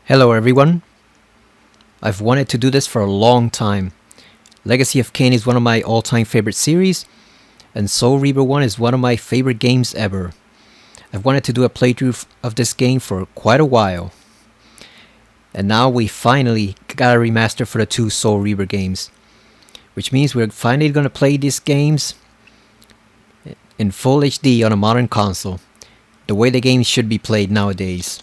Hello everyone. I've wanted to do this for a long time. Legacy of Kain is one of my all-time favorite series, and Soul Reaver 1 is one of my favorite games ever. I've wanted to do a playthrough of this game for quite a while. And now we finally got a remaster for the two Soul Reaver games. Which means we're finally going to play these games in full HD on a modern console. The way the games should be played nowadays.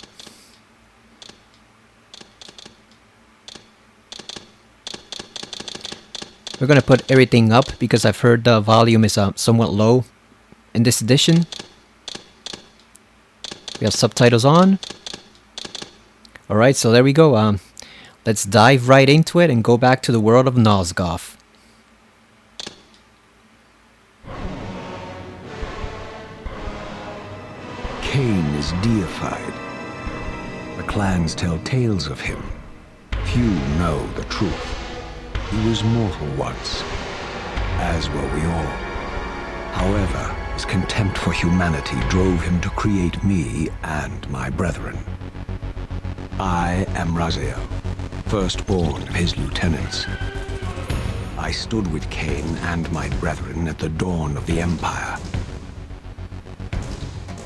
We're going to put everything up because I've heard the volume is somewhat low in this edition. We have subtitles on. Alright, so there we go. Let's dive right into it and go back to the world of Nosgoth. Kain is deified. The clans tell tales of him. Few know the truth. He was mortal once, as were we all. However, his contempt for humanity drove him to create me and my brethren. I am Raziel, firstborn of his lieutenants. I stood with Kain and my brethren at the dawn of the Empire.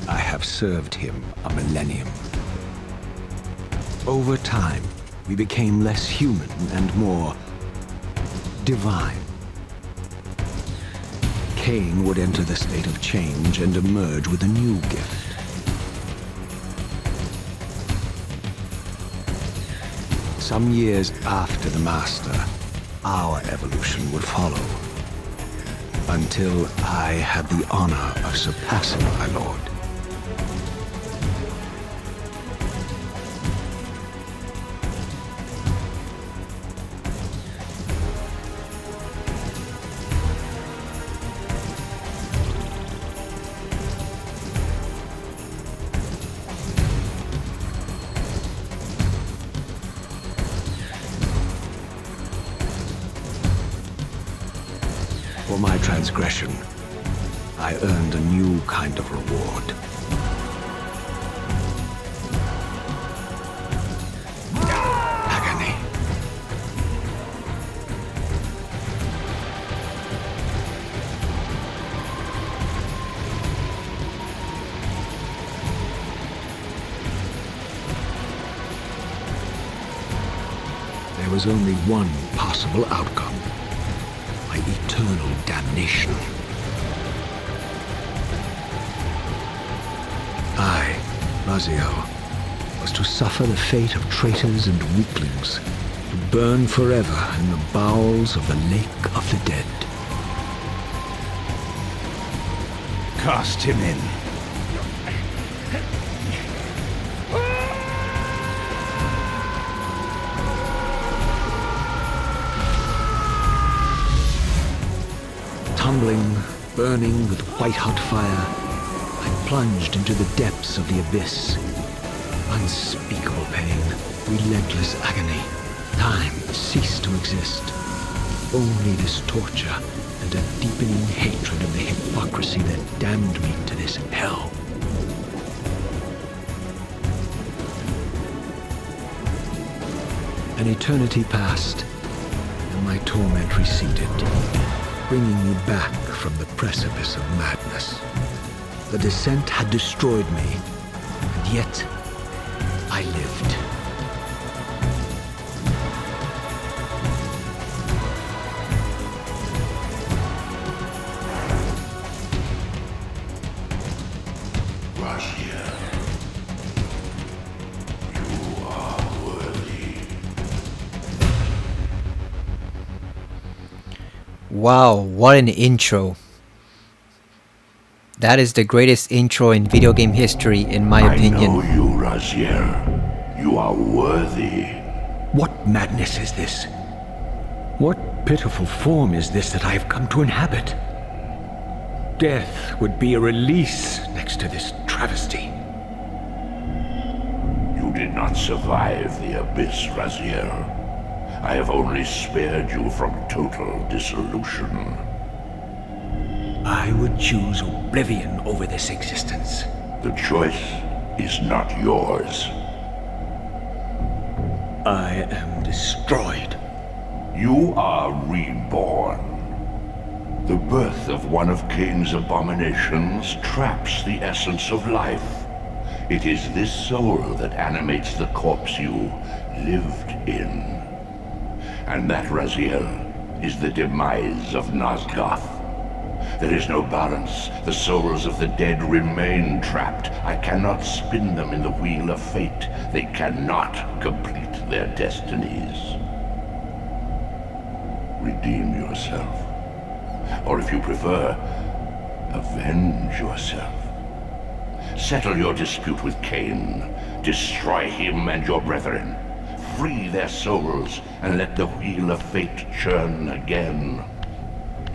I have served him a millennium. Over time, we became less human and more divine. Kain would enter the state of change and emerge with a new gift. Some years after the Master, our evolution would follow. Until I had the honor of surpassing my lord. For my transgression, I earned a new kind of reward. Agony. There was only one possible outcome. Eternal damnation. I, Raziel, was to suffer the fate of traitors and weaklings, to burn forever in the bowels of the lake of the dead. Cast him in. Tumbling, burning with white-hot fire, I plunged into the depths of the abyss. Unspeakable pain, relentless agony. Time ceased to exist. Only this torture and a deepening hatred of the hypocrisy that damned me to this hell. An eternity passed, and my torment receded. Bringing me back from the precipice of madness. The descent had destroyed me, and yet I lived. Raziel, you are worthy. Wow, what an intro. That is the greatest intro in video game history, in my opinion. I know you, Raziel. You are worthy. What madness is this? What pitiful form is this that I have come to inhabit? Death would be a release next to this travesty. You did not survive the abyss, Raziel. I have only spared you from total dissolution. I would choose oblivion over this existence. The choice is not yours. I am destroyed. You are reborn. The birth of one of Kain's abominations traps the essence of life. It is this soul that animates the corpse you lived in. And that, Raziel, is the demise of Nosgoth. There is no balance. The souls of the dead remain trapped. I cannot spin them in the wheel of fate. They cannot complete their destinies. Redeem yourself. Or if you prefer, avenge yourself. Settle your dispute with Kain. Destroy him and your brethren. Free their souls and let the wheel of fate churn again.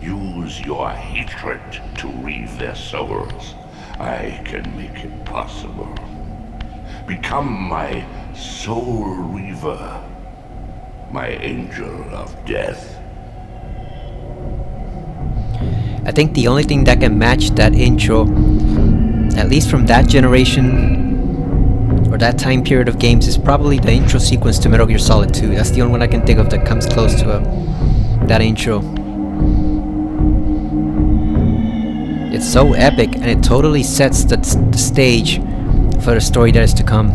Use your hatred to reave their souls. I can make it possible. Become my Soul Reaver, my angel of death. I think the only thing that can match that intro, at least from that generation or that time period of games, is probably the intro sequence to Metal Gear Solid 2. That's the only one I can think of that comes close to that intro. It's so epic, and it totally sets the stage for the story that is to come.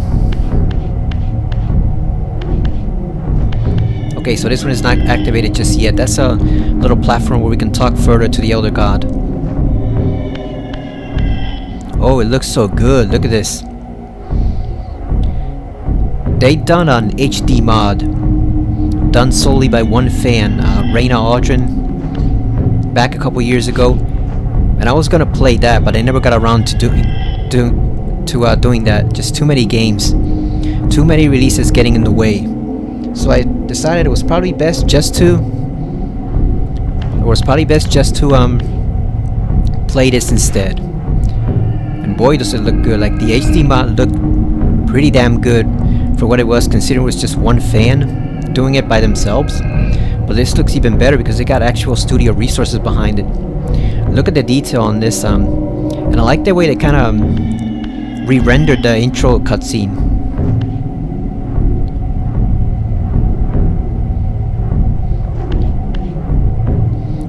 Okay, so this one is not activated just yet. That's a little platform where we can talk further to the Elder God. Oh, it looks so good. Look at this. They done an HD mod, done solely by one fan, Raina Aldrin, back a couple years ago. And I was gonna play that, but I never got around to doing that. Just too many games, too many releases getting in the way. So I decided it was probably best just to play this instead. And boy, does it look good. Like, the HD mod looked pretty damn good for what it was, considering it was just one fan doing it by themselves. But this looks even better because they got actual studio resources behind it. Look at the detail on this, and I like the way they kind of re-rendered the intro cutscene.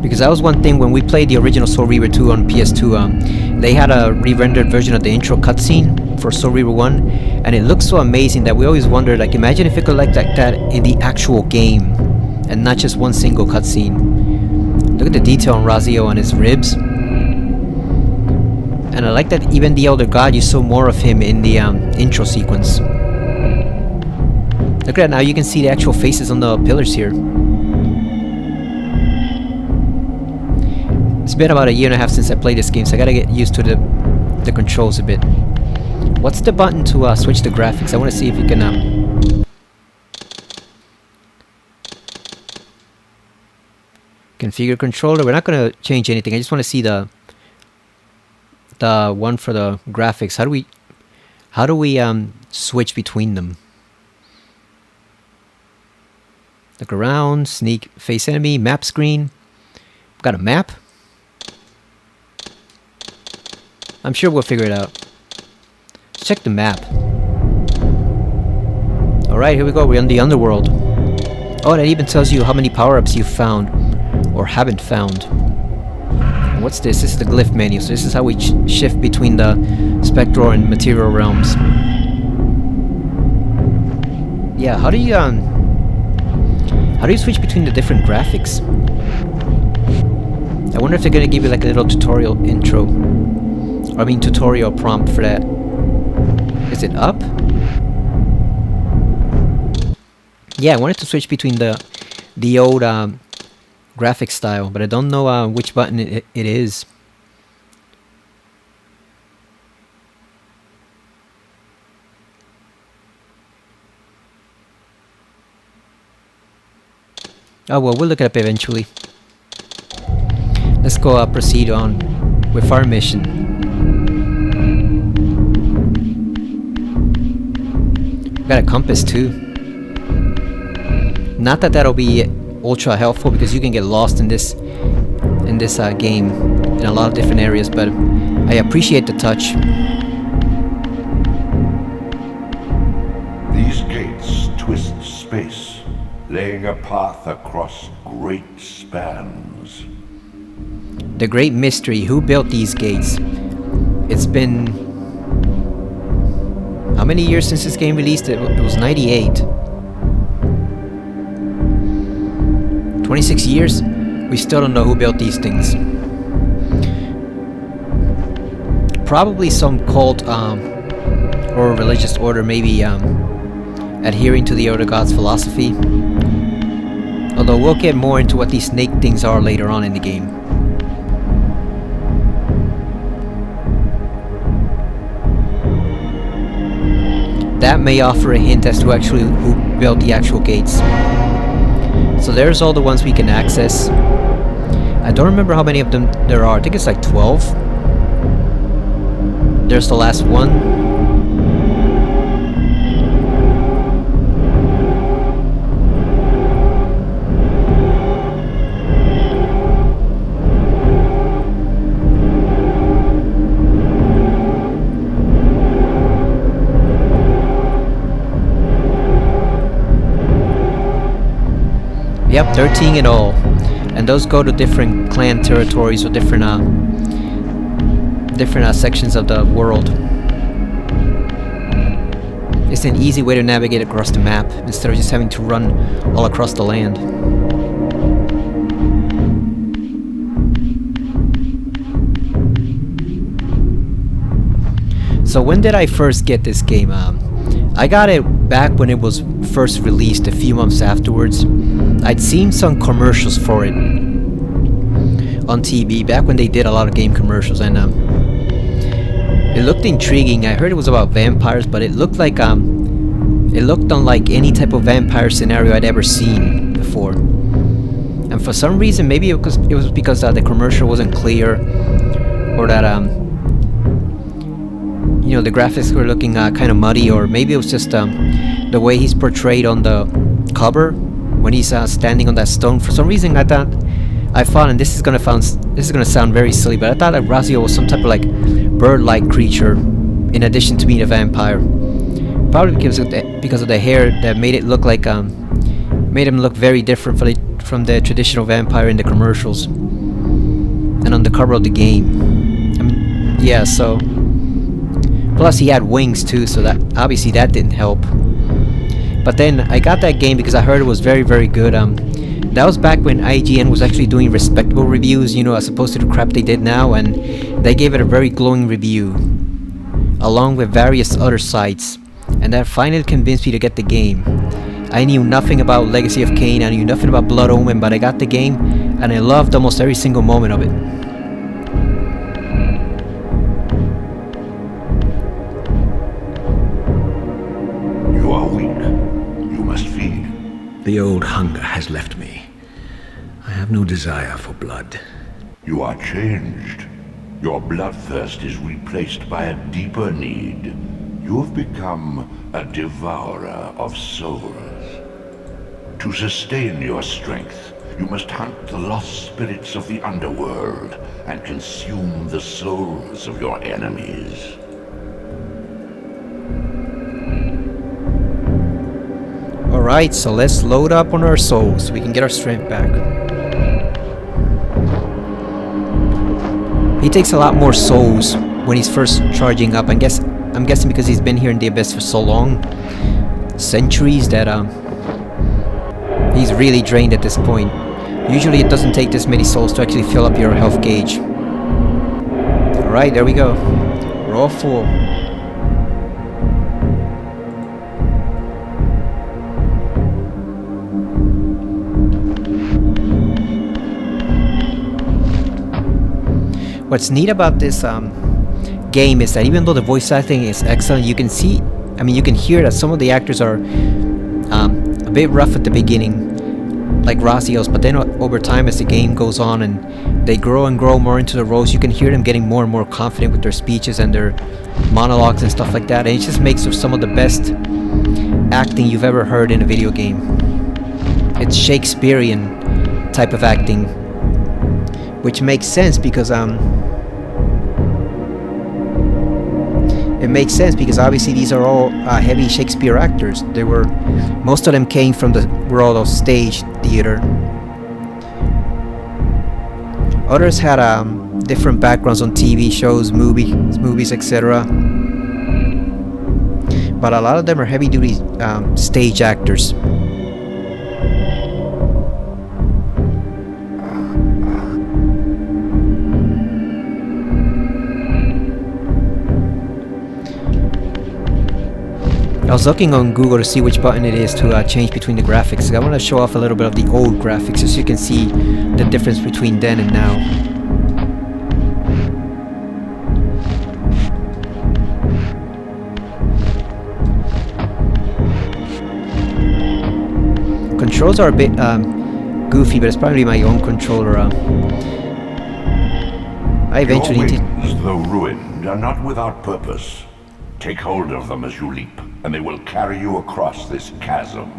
Because that was one thing when we played the original Soul Reaver 2 on PS2. They had a re-rendered version of the intro cutscene for Soul Reaver 1, and it looks so amazing that we always wondered, like, imagine if it could look like that in the actual game, and not just one single cutscene. Look at the detail on Raziel on his ribs. And I like that even the Elder God, you saw more of him in the intro sequence. Look at that, now you can see the actual faces on the pillars here. It's been about a year and a half since I played this game, so I gotta get used to the controls a bit. What's the button to switch the graphics? I want to see if you can... configure controller. We're not going to change anything. I just want to see the one for the graphics. How do we switch between them? Look around, sneak, face enemy, map screen. Got a map. I'm sure we'll figure it out. Let's check the map. Alright, here we go. We're in the underworld. Oh, that even tells you how many power-ups you've found or haven't found. And what's this? This is the glyph menu. So this is how we shift between the spectral and material realms. Yeah, how do you switch between the different graphics? I wonder if they're gonna give you like a little tutorial intro. Or I mean tutorial prompt for that. Is it up? Yeah, I wanted to switch between the old graphic style, but I don't know which button it is. Oh well, we'll look it up eventually. Let's go proceed on with our mission. Got a compass too. Not that that'll be ultra helpful because you can get lost in this game in a lot of different areas, but I appreciate the touch. These gates twist space a path across great spans. The great mystery, who built these gates? It's been... how many years since this game released? It was 98. 26 years? We still don't know who built these things. Probably some cult or religious order, maybe adhering to the Elder Gods philosophy. Although we'll get more into what these snake things are later on in the game. That may offer a hint as to actually who built the actual gates. So there's all the ones we can access. I don't remember how many of them there are. I think it's like 12. There's the last one. Yep, 13 in all. And those go to different clan territories or different sections of the world. It's an easy way to navigate across the map instead of just having to run all across the land. So when did I first get this game? I got it back when it was first released, a few months afterwards. I'd seen some commercials for it on TV back when they did a lot of game commercials, and it looked intriguing. I heard it was about vampires, but it looked like it looked unlike any type of vampire scenario I'd ever seen before. And for some reason, maybe it was because the commercial wasn't clear, or that you know, the graphics were looking kind of muddy, or maybe it was just the way he's portrayed on the cover when he's standing on that stone. For some reason, I thought, and this is gonna sound very silly, but I thought that Raziel was some type of like bird-like creature, in addition to being a vampire. Probably because of the hair that made it look like made him look very different from the traditional vampire in the commercials and on the cover of the game. I mean, yeah. So plus he had wings too, so that obviously that didn't help. But then I got that game because I heard it was very, very good. That was back when IGN was actually doing respectable reviews, you know, as opposed to the crap they did now, and they gave it a very glowing review, along with various other sites, and that finally convinced me to get the game. I knew nothing about Legacy of Kain, I knew nothing about Blood Omen, but I got the game, and I loved almost every single moment of it. You are weak. You must feed. The old hunger has left me. I have no desire for blood. You are changed. Your bloodthirst is replaced by a deeper need. You have become a devourer of souls. To sustain your strength, you must hunt the lost spirits of the underworld and consume the souls of your enemies. Alright, so let's load up on our souls so we can get our strength back. He takes a lot more souls when he's first charging up. I'm guessing because he's been here in the Abyss for so long, centuries, that he's really drained at this point. Usually it doesn't take this many souls to actually fill up your health gauge. Alright, there we go. We're all full. What's neat about this game is that even though the voice acting is excellent, you can hear that some of the actors are a bit rough at the beginning, like Raziel's, but then over time as the game goes on and they grow and grow more into the roles, you can hear them getting more and more confident with their speeches and their monologues and stuff like that, and it just makes for some of the best acting you've ever heard in a video game. It's Shakespearean type of acting, which makes sense because it it makes sense because obviously these are all heavy Shakespeare actors. Most of them came from the world of stage theater. Others had different backgrounds on TV shows, movies, etc. But a lot of them are heavy-duty stage actors. I was looking on Google to see which button it is to change between the graphics. I want to show off a little bit of the old graphics so you can see the difference between then and now. Controls are a bit goofy, but it's probably my own controller. I eventually Your wings, though ruined, are not without purpose. Take hold of them as you leap, and they will carry you across this chasm.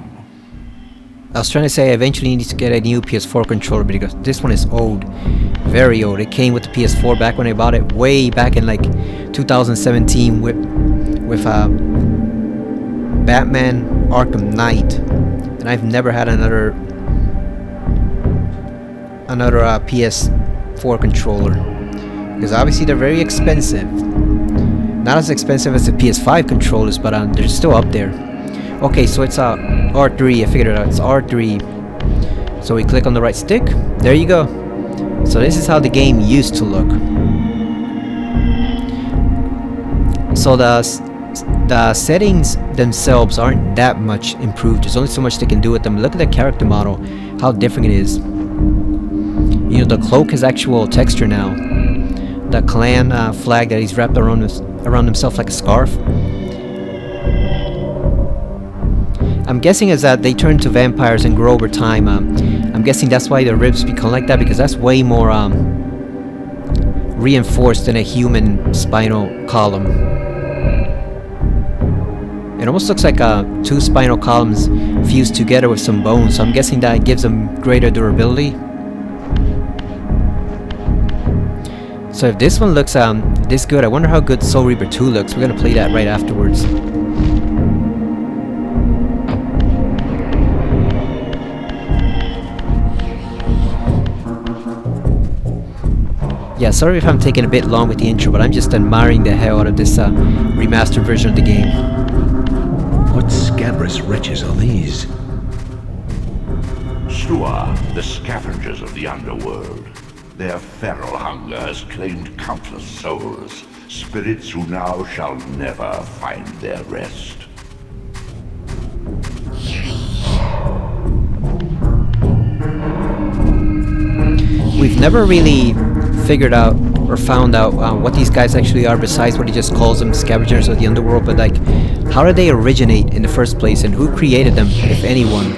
I was trying to say I eventually need to get a new PS4 controller because this one is old, very old. It came with the PS4 back when I bought it, way back in like 2017 with Batman Arkham Knight, and I've never had another PS4 controller because obviously they're very expensive. Not as expensive as the PS5 controllers, but they're still up there. Okay, so it's R3. I figured it out. It's R3. So we click on the right stick. There you go. So this is how the game used to look. So the settings themselves aren't that much improved. There's only so much they can do with them. Look at the character model, how different it is. You know, the cloak has actual texture now. The clan flag that he's wrapped around himself like a scarf. I'm guessing is that they turn to vampires and grow over time. I'm guessing that's why their ribs become like that, because that's way more reinforced than a human spinal column. It almost looks like two spinal columns fused together with some bones, so I'm guessing that gives them greater durability. So if this one looks this good, I wonder how good Soul Reaver 2 looks. We're gonna play that right afterwards. Yeah, sorry if I'm taking a bit long with the intro, but I'm just admiring the hell out of this remastered version of the game. What scabrous wretches are these? Stua, the scavengers of the underworld. Their feral hunger has claimed countless souls, spirits who now shall never find their rest. We've never really figured out or found out what these guys actually are, besides what he just calls them, scavengers of the underworld. But like, how did they originate in the first place, and who created them, if anyone?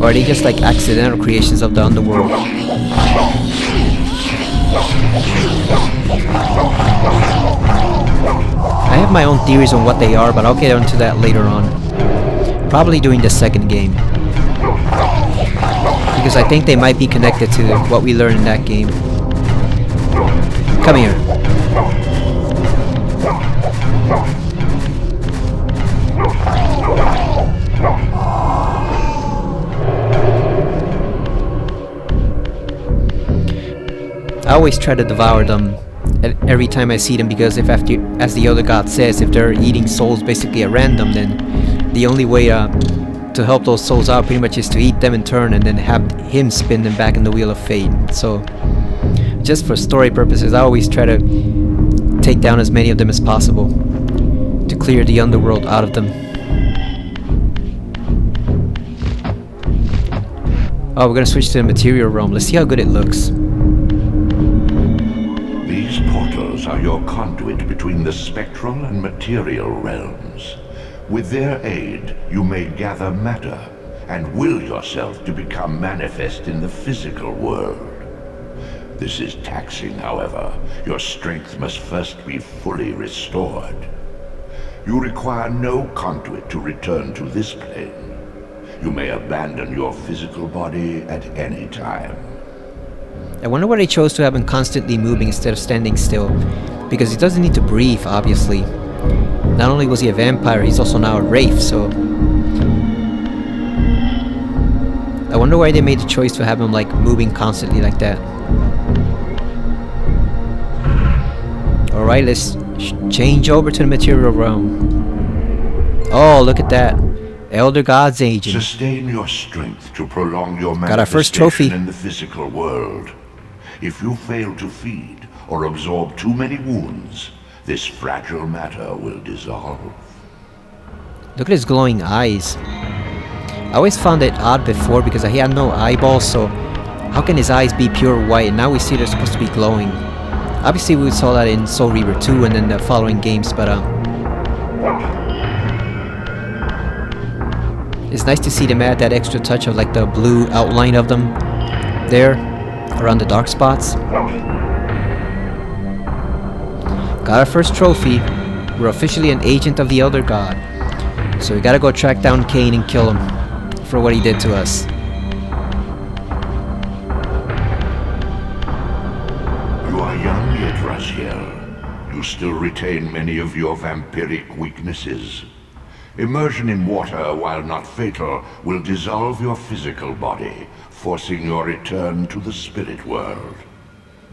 Or are they just like accidental creations of the underworld? I have my own theories on what they are, but I'll get onto that later on. Probably during the second game. Because I think they might be connected to what we learned in that game. Come here. I always try to devour them every time I see them, because if after, as the other god says, if they're eating souls basically at random, then the only way to help those souls out pretty much is to eat them in turn and then have him spin them back in the wheel of fate. So just for story purposes, I always try to take down as many of them as possible to clear the underworld out of them. Oh, we're gonna switch to the material realm. Let's see how good it looks. These portals are your conduit between the spectral and material realms. With their aid, you may gather matter and will yourself to become manifest in the physical world. This is taxing, however. Your strength must first be fully restored. You require no conduit to return to this plane. You may abandon your physical body at any time. I wonder why they chose to have him constantly moving instead of standing still. Because he doesn't need to breathe, obviously. Not only was he a vampire, he's also now a wraith, so... I wonder why they made the choice to have him, like, moving constantly like that. Alright, let's change over to the material realm. Oh, look at that. Elder God's agent. Sustain your strength to prolong your Got our first trophy in the physical world. If you fail to feed or absorb too many wounds, this fragile matter will dissolve. Look at his glowing eyes. I always found it odd before because he had no eyeballs, so how can his eyes be pure white? And now we see they're supposed to be glowing. Obviously we saw that in Soul Reaver 2 and then the following games, but it's nice to see them add that extra touch of like the blue outline of them there around the dark spots. Got our first trophy. We're officially an agent of the Elder God. So we gotta go track down Kain and kill him for what he did to us. You are young yet, Raziel. You still retain many of your vampiric weaknesses. Immersion in water, while not fatal, will dissolve your physical body, forcing your return to the spirit world.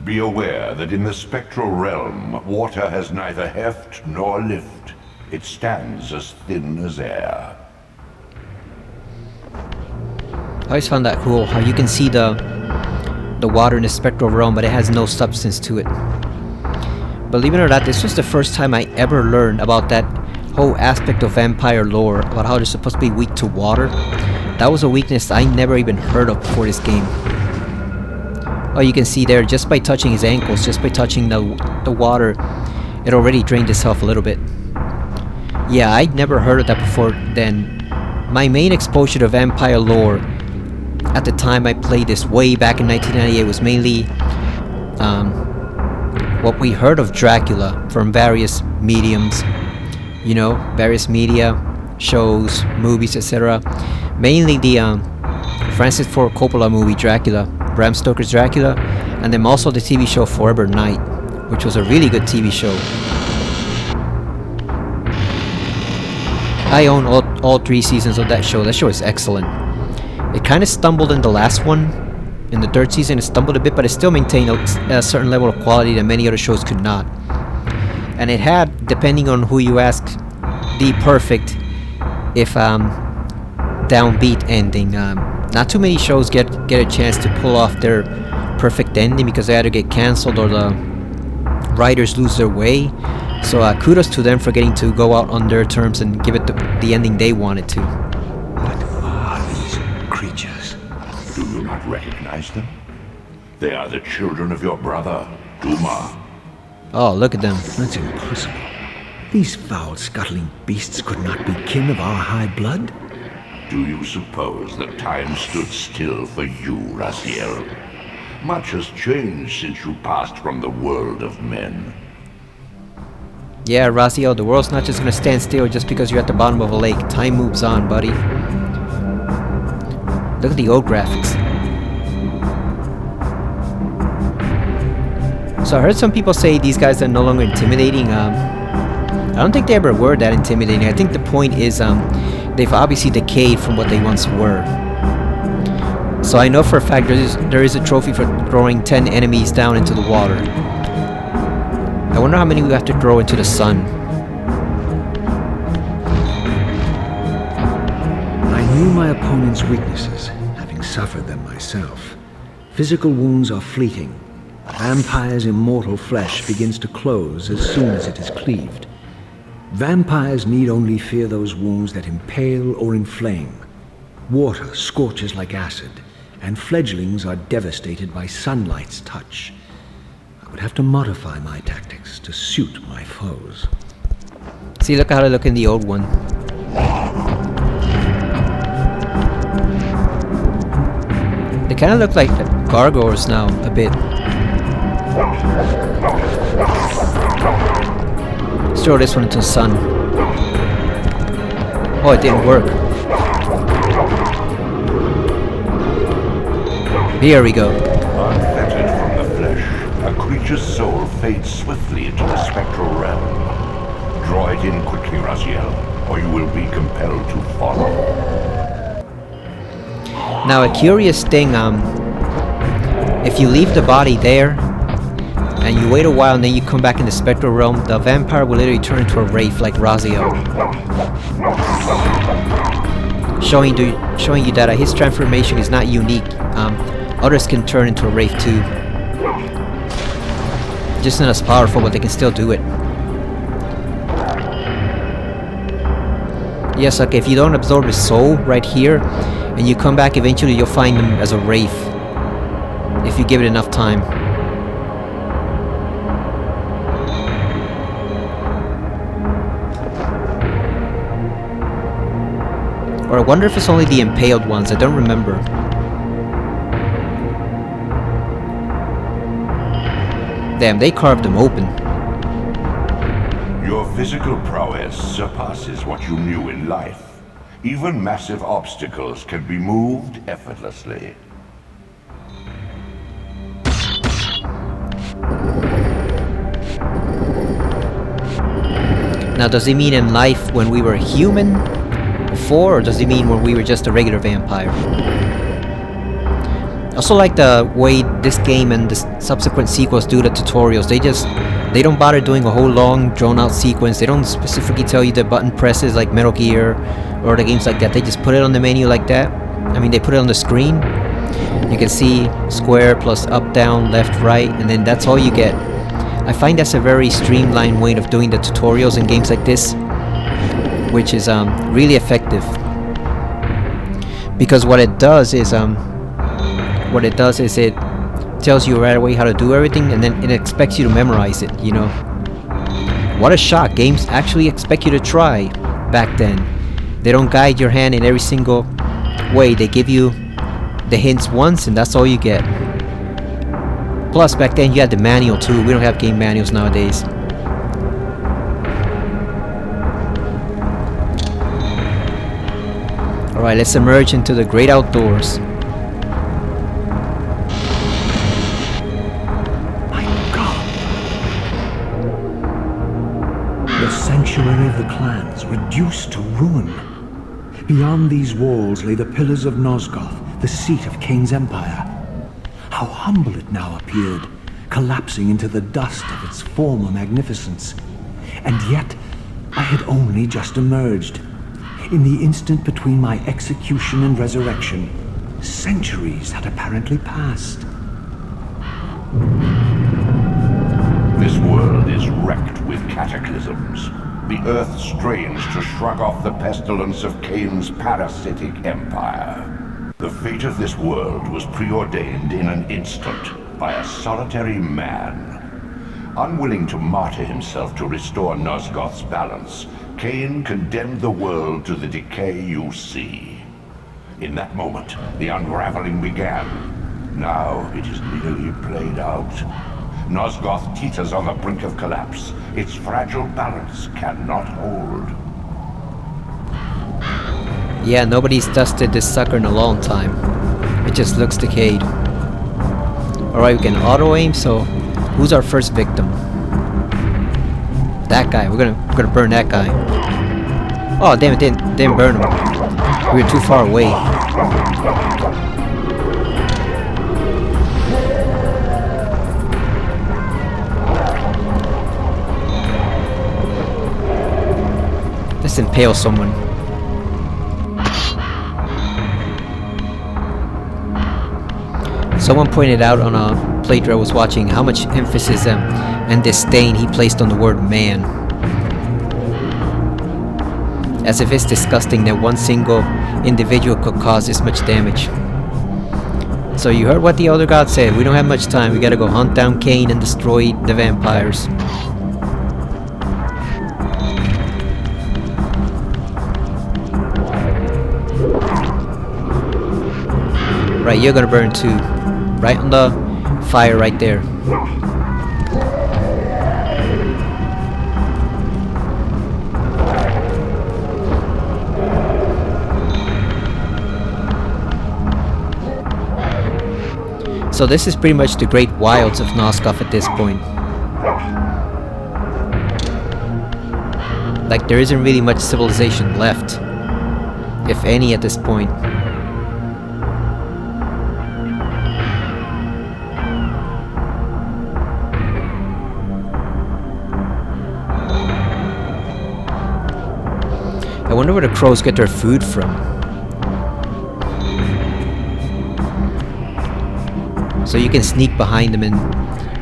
Be aware that in the spectral realm, water has neither heft nor lift. It stands as thin as air. I always found that cool, how you can see the water in the spectral realm, but it has no substance to it. Believe it or not, this was the first time I ever learned about that whole aspect of vampire lore, about how they're supposed to be weak to water. That was a weakness I never even heard of before this game. Oh, you can see there, just by touching his ankles, just by touching the water, it already drained itself a little bit. Yeah, I'd never heard of that before then. My main exposure to vampire lore at the time I played this way back in 1998 was mainly what we heard of Dracula from various mediums. You know, various media, shows, movies, etc. Mainly the Francis Ford Coppola movie Dracula, Bram Stoker's Dracula, and then also the TV show Forever Night, which was a really good TV show. I own all 3 seasons of that show. That show is excellent. It kind of stumbled in the last one. In the 3rd season, it stumbled a bit, but it still maintained a certain level of quality that many other shows could not. And it had, depending on who you ask, the perfect, if downbeat ending. Not too many shows get a chance to pull off their perfect ending because they either get cancelled or the writers lose their way. So kudos to them for getting to go out on their terms and give it the ending they wanted to. What are these creatures? Do you not recognize them? They are the children of your brother, Duma. Oh, look at them. That's impossible. These foul, scuttling beasts could not be kin of our high blood? Do you suppose that time stood still for you, Raziel? Much has changed since you passed from the world of men. Yeah, Raziel, the world's not just gonna stand still just because you're at the bottom of a lake. Time moves on, buddy. Look at the old graphics. So I heard some people say these guys are no longer intimidating. I don't think they ever were that intimidating. I think the point is they've obviously decayed from what they once were. So I know for a fact there is a trophy for throwing 10 enemies down into the water. I wonder how many we have to throw into the sun. I knew my opponent's weaknesses, having suffered them myself. Physical wounds are fleeting. A vampire's immortal flesh begins to close as soon as it is cleaved. Vampires need only fear those wounds that impale or inflame. Water scorches like acid, and fledglings are devastated by sunlight's touch. I would have to modify my tactics to suit my foes. See, look how they look in the old one. They kind of look like gargoyles now, a bit. Let's throw this one into the sun. Oh, it didn't work. Here we go. Unfettered from the flesh, a creature's soul fades swiftly into the spectral realm. Draw it Begin quickly, Raziel, or you will be compelled to follow. Now a curious thing, if you leave the body there and you wait a while and then you come back in the spectral realm, the vampire will literally turn into a wraith like Raziel. Showing you that his transformation is not unique. Others can turn into a wraith too. Just not as powerful, but they can still do it. Yes, okay, if you don't absorb his soul right here, and you come back eventually, you'll find him as a wraith. If you give it enough time. Or I wonder if it's only the impaled ones, I don't remember. Damn, they carved them open. Your physical prowess surpasses what you knew in life. Even massive obstacles can be moved effortlessly. Now, does it mean in life when we were human before, or does it mean when we were just a regular vampire? I also like the way this game and the subsequent sequels do the tutorials. They don't bother doing a whole long drawn out sequence. They don't specifically tell you the button presses like Metal Gear or the games like that. They just put it on the menu like that. I mean, they put it on the screen. You can see square plus up, down, left, right, and then that's all you get. I find that's a very streamlined way of doing the tutorials in games like this, which is really effective. Because what it does is it tells you right away how to do everything, and then it expects you to memorize it, you know. What a shock, games actually expect you to try back then. They don't guide your hand in every single way, they give you the hints once and that's all you get. Plus back then you had the manual too, we don't have game manuals nowadays. Alright, let's emerge into the great outdoors. The sanctuary of the clans reduced to ruin. Beyond these walls lay the pillars of Nosgoth, the seat of Kain's empire. How humble it now appeared, collapsing into the dust of its former magnificence. And yet, I had only just emerged. In the instant between my execution and resurrection, centuries had apparently passed. This world is wrecked with cataclysms. The earth strains to shrug off the pestilence of Kain's parasitic empire. The fate of this world was preordained in an instant by a solitary man. Unwilling to martyr himself to restore Nosgoth's balance, Kain condemned the world to the decay you see. In that moment, the unraveling began. Now it is nearly played out. Nosgoth teeters on the brink of collapse. Its fragile balance cannot hold. Yeah, nobody's dusted this sucker in a long time. It just looks decayed. Alright, we can auto-aim, so who's our first victim? That guy, we're gonna burn that guy. Oh damn, it didn't burn him. We were too far away. Let's impale someone. Someone pointed out on a playthrough I was watching how much emphasis and disdain he placed on the word man. As if it's disgusting that one single individual could cause this much damage. So you heard what the Elder God said, we don't have much time, we gotta go hunt down Kain and destroy the vampires. Right, you're gonna burn too. Right on the fire right there. So this is pretty much the great wilds of Nosgoth at this point. Like, there isn't really much civilization left, if any, at this point. I wonder where the crows get their food from. So you can sneak behind them and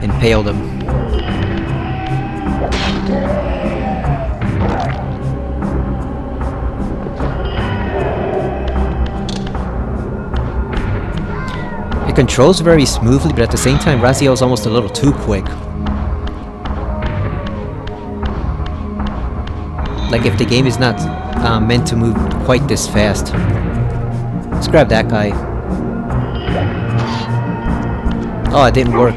impale them. It controls very smoothly, but at the same time, Raziel is almost a little too quick. Like, if the game is not meant to move quite this fast. Let's grab that guy. Oh, it didn't work.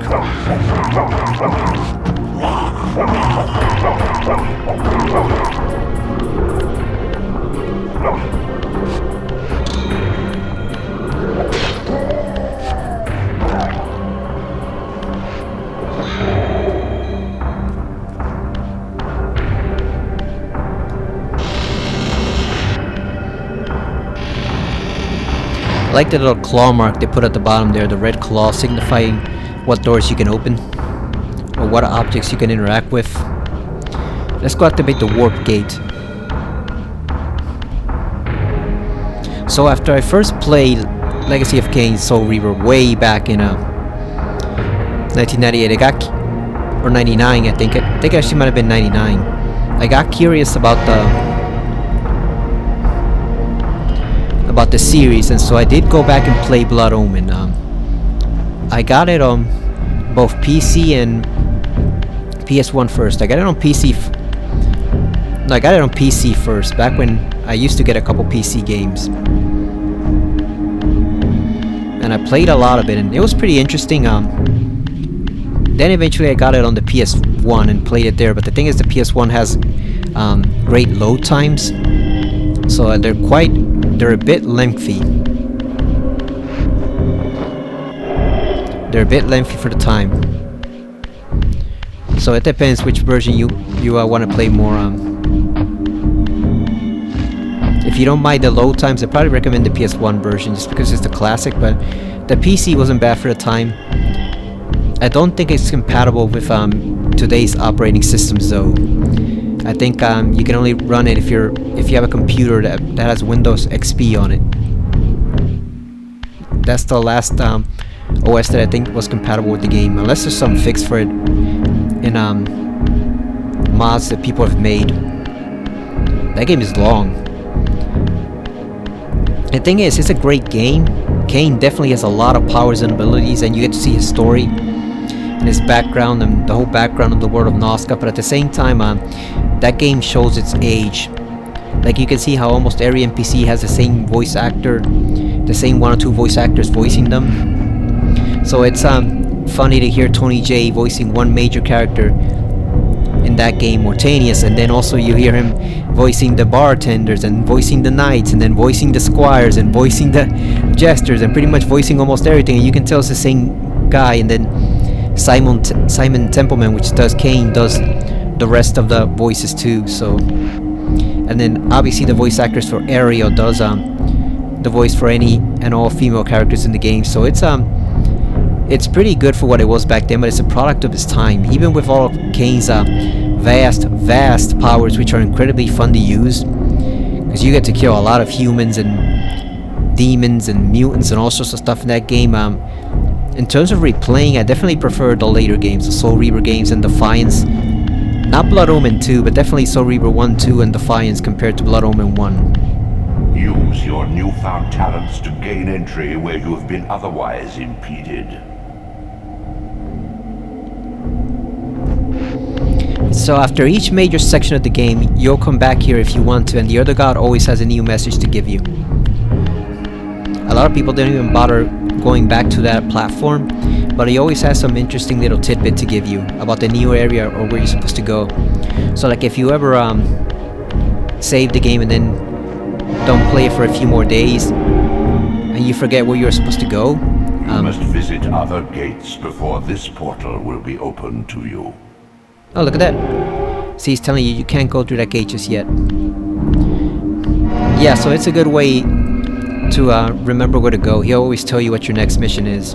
I like the little claw mark they put at the bottom there, the red claw signifying what doors you can open or what objects you can interact with. Let's go activate the warp gate. So after I first played Legacy of Kain Soul Reaver way back in 1998, or 99, I think it actually might have been 99. I got curious about the series, and so I did go back and play Blood Omen. I got it on both PC and PS1 first. I got it on PC. I got it on PC first, back when I used to get a couple PC games, and I played a lot of it, and it was pretty interesting. Then eventually I got it on the PS1 and played it there. But the thing is, the PS1 has great load times, so they're a bit lengthy. They're a bit lengthy for the time. So it depends which version you want to play more on. If you don't mind the load times, I probably recommend the PS1 version just because it's the classic, but the PC wasn't bad for the time. I don't think it's compatible with today's operating systems though. I think you can only run it if you have a computer that has Windows XP on it. That's the last OS that I think was compatible with the game, unless there's some fix for it in mods that people have made. That game is long. The thing is, it's a great game. Kain definitely has a lot of powers and abilities, and you get to see his story and his background and the whole background of the world of Nosgoth, but at the same time, that game shows its age. Like, you can see how almost every NPC has the same voice actor, the same one or two voice actors voicing them. So it's funny to hear Tony J voicing one major character in that game, Mortanius, and then also you hear him voicing the bartenders and voicing the knights and then voicing the squires and voicing the jesters and pretty much voicing almost everything, and you can tell it's the same guy. And then Simon Templeman, which does Kain, does the rest of the voices too. So, and then obviously the voice actors for Ariel does the voice for any and all female characters in the game. So it's pretty good for what it was back then, but it's a product of its time. Even with all of Kain's vast powers, which are incredibly fun to use, because you get to kill a lot of humans and demons and mutants and all sorts of stuff in that game. In terms of replaying, I definitely prefer the later games, the Soul Reaver games and Defiance. Not Blood Omen 2, but definitely Soul Reaver 1, 2, and Defiance compared to Blood Omen 1. Use your newfound talents to gain entry where you have been otherwise impeded. So after each major section of the game, you'll come back here if you want to, and the other god always has a new message to give you. A lot of people don't even bother going back to that platform, but he always has some interesting little tidbit to give you about the new area or where you're supposed to go. So like if you ever save the game and then don't play it for a few more days and you forget where you're supposed to go, you must visit other gates before this portal will be open to you. oh, look at that. See, he's telling you you can't go through that gate just yet. Yeah, so it's a good way to remember where to go. He'll always tell you what your next mission is.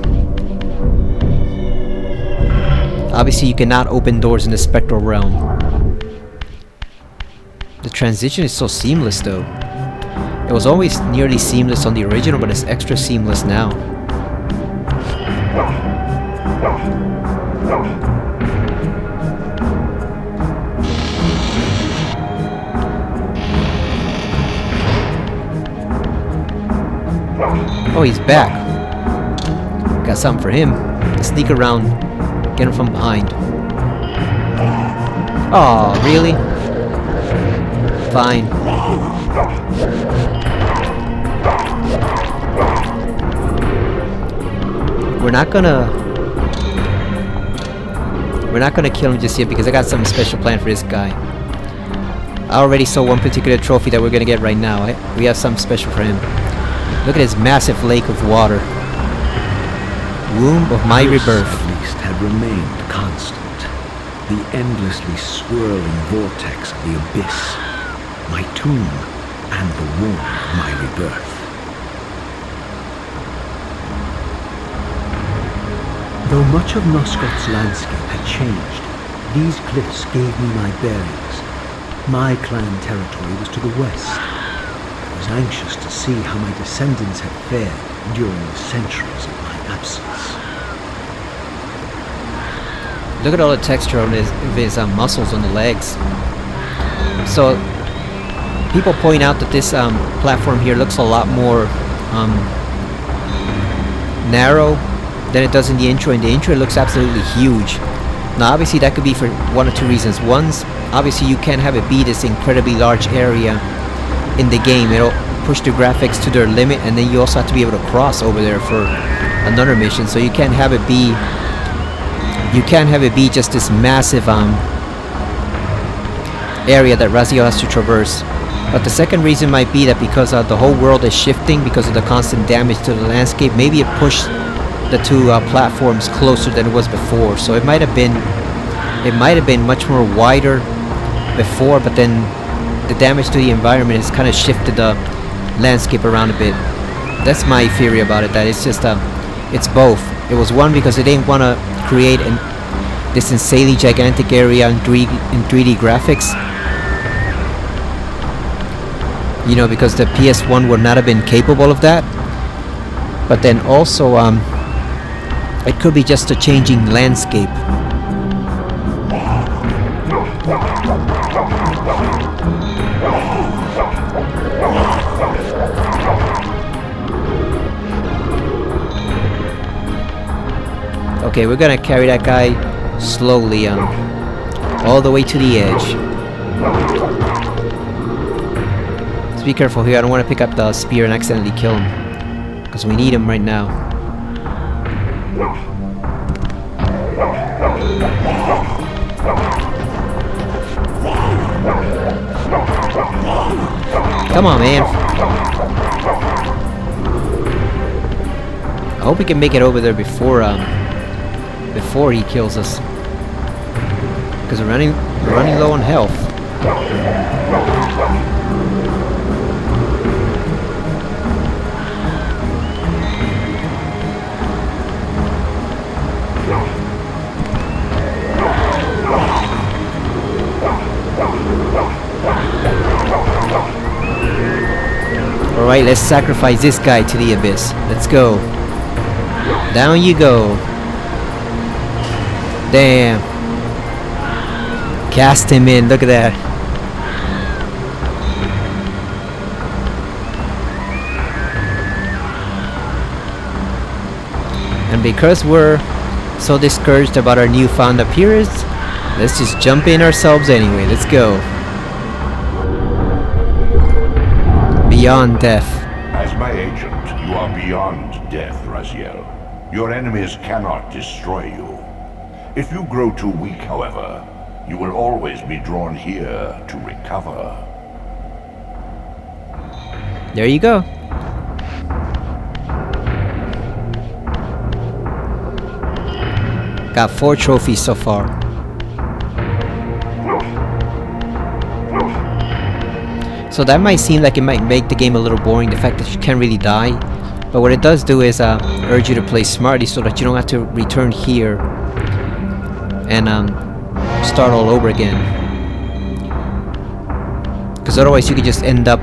Obviously, you cannot open doors in the spectral realm. The transition is so seamless, though. It was always nearly seamless on the original, but it's extra seamless now. Oh, he's back. Got something for him. Sneak around. Get him from behind. Oh, really? Fine. We're not gonna kill him just yet because I got something special planned for this guy. I already saw one particular trophy that we're gonna get right now. We have something special for him. Look at his massive lake of water. Womb of my rebirth. At least had remained constant. The endlessly swirling vortex of the abyss. My tomb and the womb of my rebirth. Though much of Nosgoth's landscape had changed, these cliffs gave me my bearings. My clan territory was to the west. I was anxious to see how my descendants had fared during the centuries of my absence. Look at all the texture of his muscles on the legs. So, people point out that this platform here looks a lot more narrow than it does in the intro. In the intro, it looks absolutely huge. Now, obviously, that could be for one or two reasons. One's, obviously, you can't have it be this incredibly large area in the game. It'll push the graphics to their limit, and then you also have to be able to cross over there for another mission. So you can't have it be. You can't have it be just this massive area that Raziel has to traverse. But the second reason might be that because the whole world is shifting because of the constant damage to the landscape, maybe it pushed the two platforms closer than it was before. So it might have been much more wider before, but then the damage to the environment has kind of shifted the landscape around a bit. That's my theory about it. That it's just it's both. It was one because they didn't want to create this insanely gigantic area in 3D graphics. You know, because the PS1 would not have been capable of that. But then also, it could be just a changing landscape. Okay, we're gonna carry that guy slowly all the way to the edge. Just be careful here. I don't want to pick up the spear and accidentally kill him, because we need him right now. Come on, man. I hope we can make it over there before he kills us, because we're running low on health. Alright, let's sacrifice this guy to the abyss. Let's go. Down you go. Damn. Cast him in. Look at that. And because we're so discouraged about our newfound appearance, let's just jump in ourselves anyway. Let's go. Beyond death. As my agent, you are beyond death, Raziel. Your enemies cannot destroy you. If you grow too weak, however, you will always be drawn here to recover. There you go. Got 4 trophies so far. So that might seem like it might make the game a little boring, the fact that you can't really die. But what it does do is urge you to play smartly so that you don't have to return here and start all over again. Because otherwise you could just end up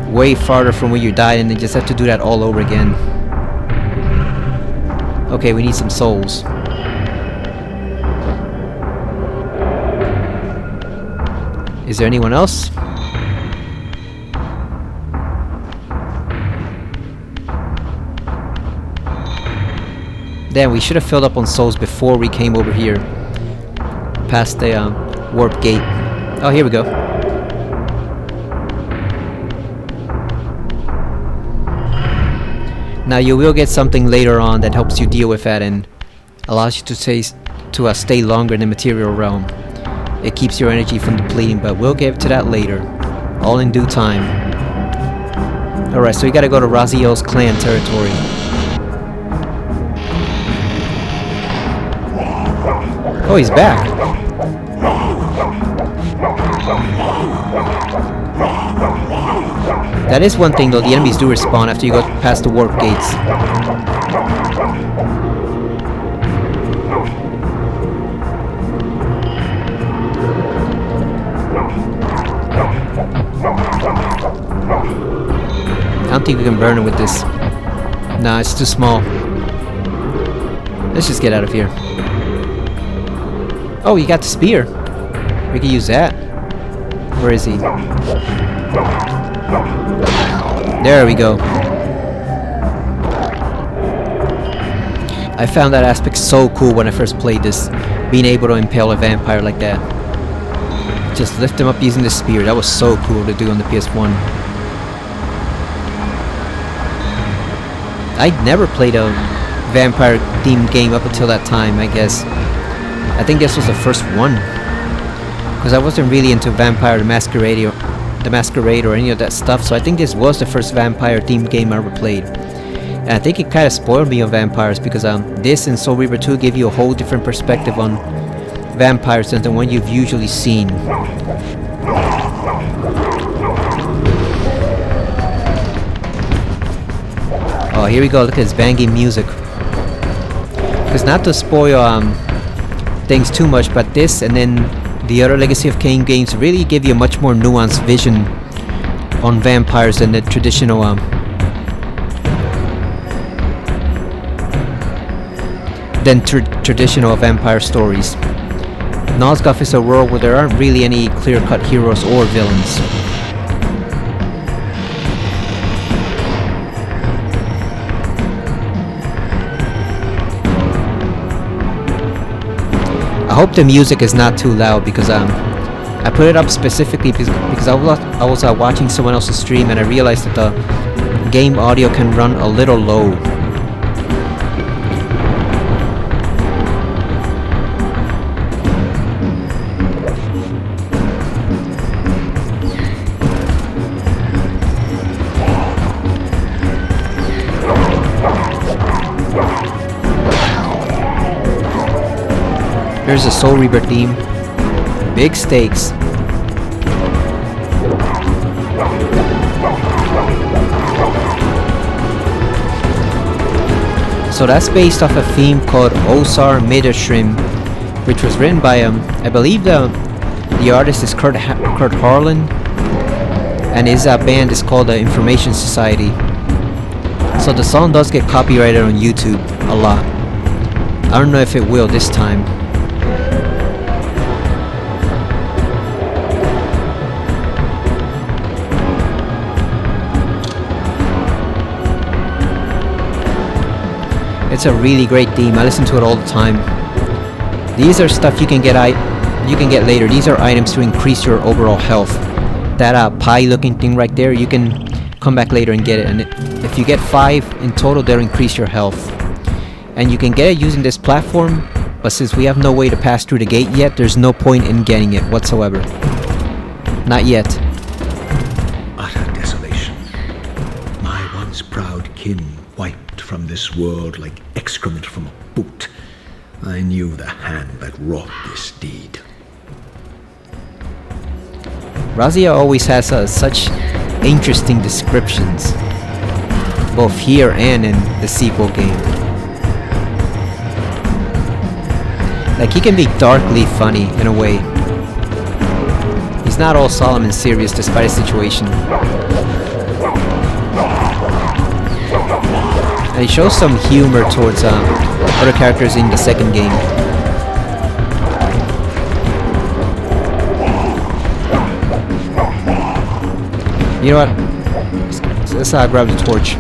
way farther from where you died and then just have to do that all over again. Okay, we need some souls. Is there anyone else? Damn, we should have filled up on souls before we came over here. Past the warp gate. Oh, here we go. Now you will get something later on that helps you deal with that and allows you to stay longer in the material realm. It keeps your energy from depleting, but we'll get to that later. All in due time. Alright, so we gotta go to Raziel's clan territory. Oh, he's back. That is one thing though, the enemies do respawn after you go past the warp gates. I don't think we can burn it with this. Nah, it's too small. Let's just get out of here. Oh, you got the spear. We can use that. Where is he? There we go. I found that aspect so cool when I first played this. Being able to impale a vampire like that. Just lift him up using the spear. That was so cool to do on the PS1. I'd never played a vampire themed game up until that time, I guess. I think this was the first one. Because I wasn't really into Vampire the Masquerade or any of that stuff, so I think this was the first vampire themed game I ever played. And I think it kind of spoiled me on vampires because this and Soul Reaver 2 give you a whole different perspective on vampires than the one you've usually seen. Oh, here we go, look at this banging music. Because not to spoil things too much, but this and then the other Legacy of Kain games really give you a much more nuanced vision on vampires than the traditional traditional vampire stories. Nosgoth is a world where there aren't really any clear-cut heroes or villains. I hope the music is not too loud because I put it up specifically because I was watching someone else's stream and I realized that the game audio can run a little low. Here's a Soul Reaver theme. Big stakes. So that's based off a theme called Osar Midashrim, which was written by I believe the artist is Kurt Harlan, and his band is called the Information Society. So the song does get copyrighted on YouTube a lot. I don't know if it will this time. It's a really great theme. I listen to it all the time. These are stuff you can get later. These are items to increase your overall health. That pie-looking thing right there, you can come back later and get it. And if you get 5 in total, they'll increase your health. And you can get it using this platform, but since we have no way to pass through the gate yet, there's no point in getting it whatsoever. Not yet. Utter desolation. My once proud kin wiped from this world like excrement from a boot. I knew the hand that wrought this deed. Raziel always has such interesting descriptions, both here and in the sequel game. Like, he can be darkly funny in a way. He's not all solemn and serious despite his situation. And he shows some humor towards other characters in the second game. You know what? Let's grab the torch.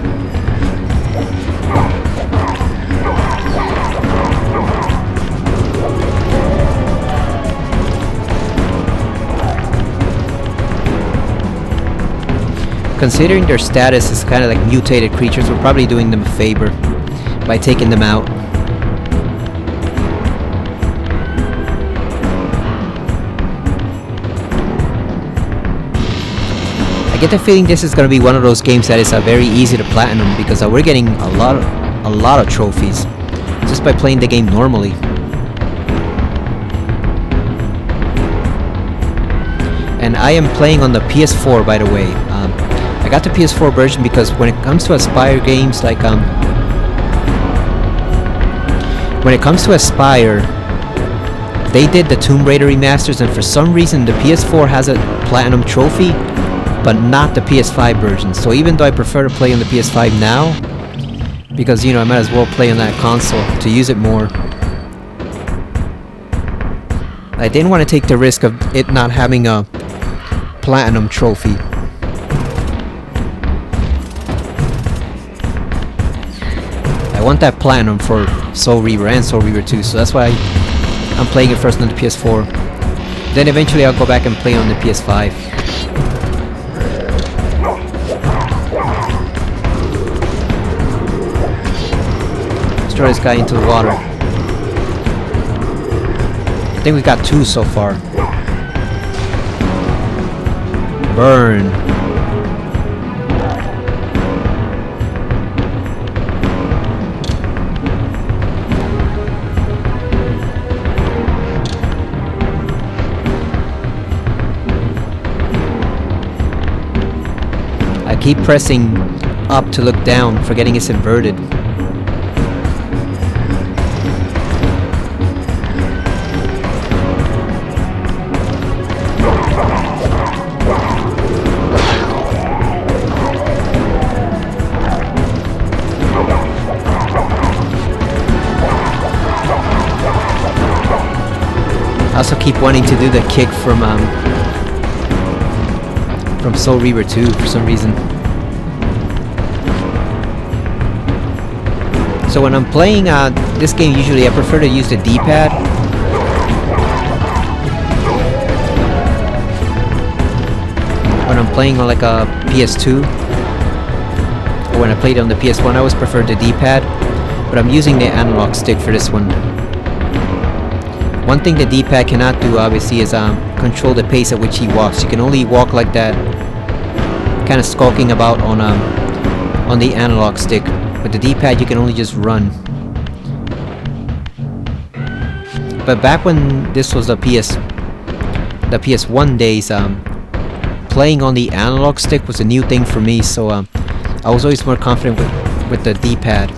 Considering their status as kind of like mutated creatures, we're probably doing them a favor by taking them out. I get the feeling this is going to be one of those games that is very easy to platinum, because we're getting a lot of trophies just by playing the game normally. And I am playing on the PS4, by the way. I got the PS4 version because when it comes to Aspire games, like when it comes to Aspire, they did the Tomb Raider remasters, and for some reason the PS4 has a platinum trophy, but not the PS5 version. So even though I prefer to play on the PS5 now, because you know I might as well play on that console to use it more, I didn't want to take the risk of it not having a platinum trophy. I want that platinum for Soul Reaver and Soul Reaver 2, so that's why I'm playing it first on the PS4. Then eventually I'll go back and play on the PS5. Let's throw this guy into the water. I think we got 2 so far. Burn. I keep pressing up to look down, forgetting it's inverted. I also keep wanting to do the kick from Soul Reaver 2 for some reason. So when I'm playing this game, usually I prefer to use the D-pad. When I'm playing on like a PS2, or when I played on the PS1, I always preferred the D-pad, but I'm using the analog stick for this one. One thing the D-pad cannot do, obviously, is control the pace at which he walks. You can only walk like that, kind of skulking about on the analog stick. With the D-pad, you can only just run. But back when this was the PS1 days, playing on the analog stick was a new thing for me. So I was always more confident with the D-pad.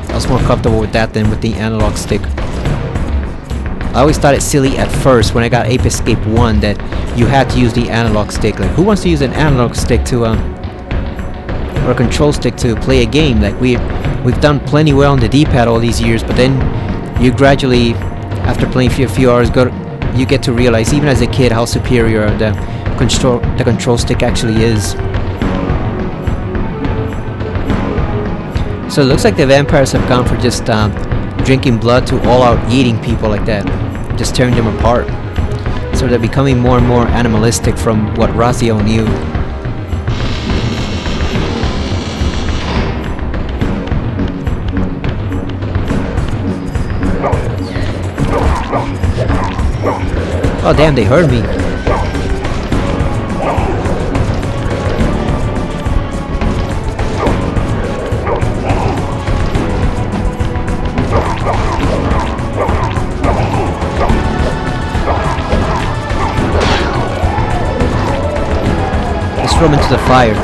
I was more comfortable with that than with the analog stick. I always thought it silly at first when I got Ape Escape 1 that you had to use the analog stick. Like, who wants to use an analog stick to or a control stick to play a game? Like, we've done plenty well on the D-pad all these years, but then you gradually, after playing for a few hours, you get to realize, even as a kid, how superior the control stick actually is. So it looks like the vampires have gone for just drinking blood to all out eating people like that, just tearing them apart. So they're becoming more and more animalistic from what Raziel knew. Oh damn, they heard me. just throw him into the fire.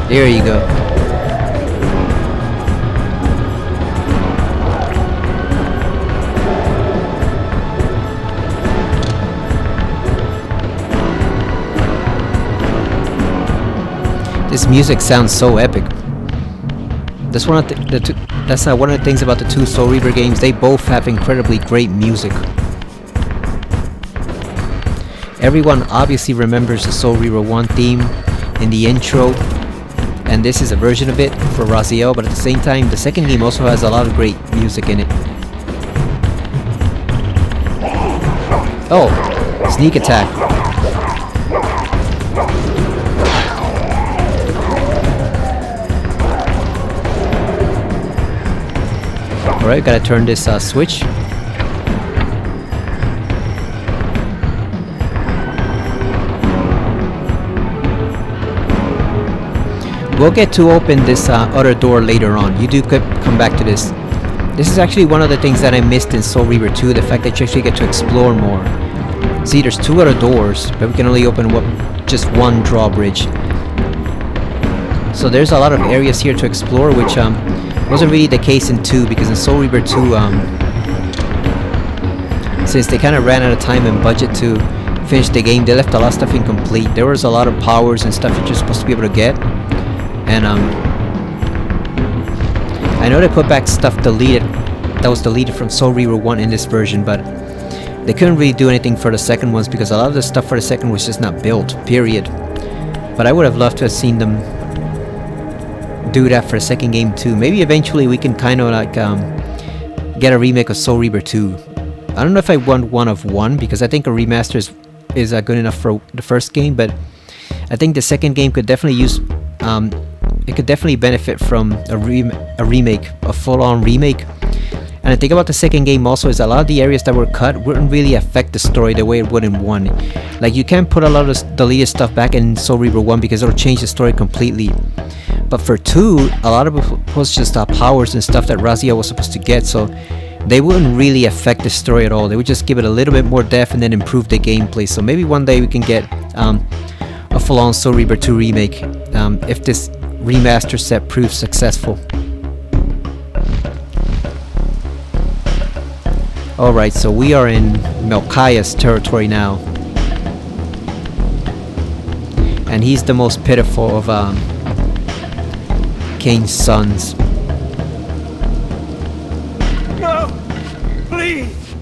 There you go. This music sounds so epic. That's one of that's one of the things about the two Soul Reaver games. They both have incredibly great music. Everyone obviously remembers the Soul Reaver 1 theme in the intro, and this is a version of it for Raziel, but at the same time, the second game also has a lot of great music in it. Oh, sneak attack. Alright, gotta turn this switch. We'll get to open this other door later on. You do come back to this. This is actually one of the things that I missed in Soul Reaver 2, the fact that you actually get to explore more. See, there's two other doors, but we can only open just one drawbridge. So there's a lot of areas here to explore, which wasn't really the case in 2, because in Soul Reaver 2, since they kind of ran out of time and budget to finish the game, they left a lot of stuff incomplete. There was a lot of powers and stuff you're supposed to be able to get. And I know they put back stuff that was deleted from Soul Reaver 1 in this version, but they couldn't really do anything for the second ones because a lot of the stuff for the second was just not built, period. But I would have loved to have seen them do that for the second game too. Maybe eventually we can kind of like get a remake of Soul Reaver 2. I don't know if I want one of one, because I think a remaster is good enough for the first game, but I think the second game could definitely use it could definitely benefit from a remake, a full-on remake. And the thing about the second game also is a lot of the areas that were cut wouldn't really affect the story the way it would in 1. Like, you can't put a lot of deleted stuff back in Soul Reaver 1 because it'll change the story completely. But for 2, a lot of it was just powers and stuff that Raziel was supposed to get, so they wouldn't really affect the story at all. They would just give it a little bit more depth and then improve the gameplay. So maybe one day we can get a full-on Soul Reaver 2 remake if this remaster set proves successful. Alright, so we are in Melchiah's territory now. And he's the most pitiful of Kain's sons. No! Please!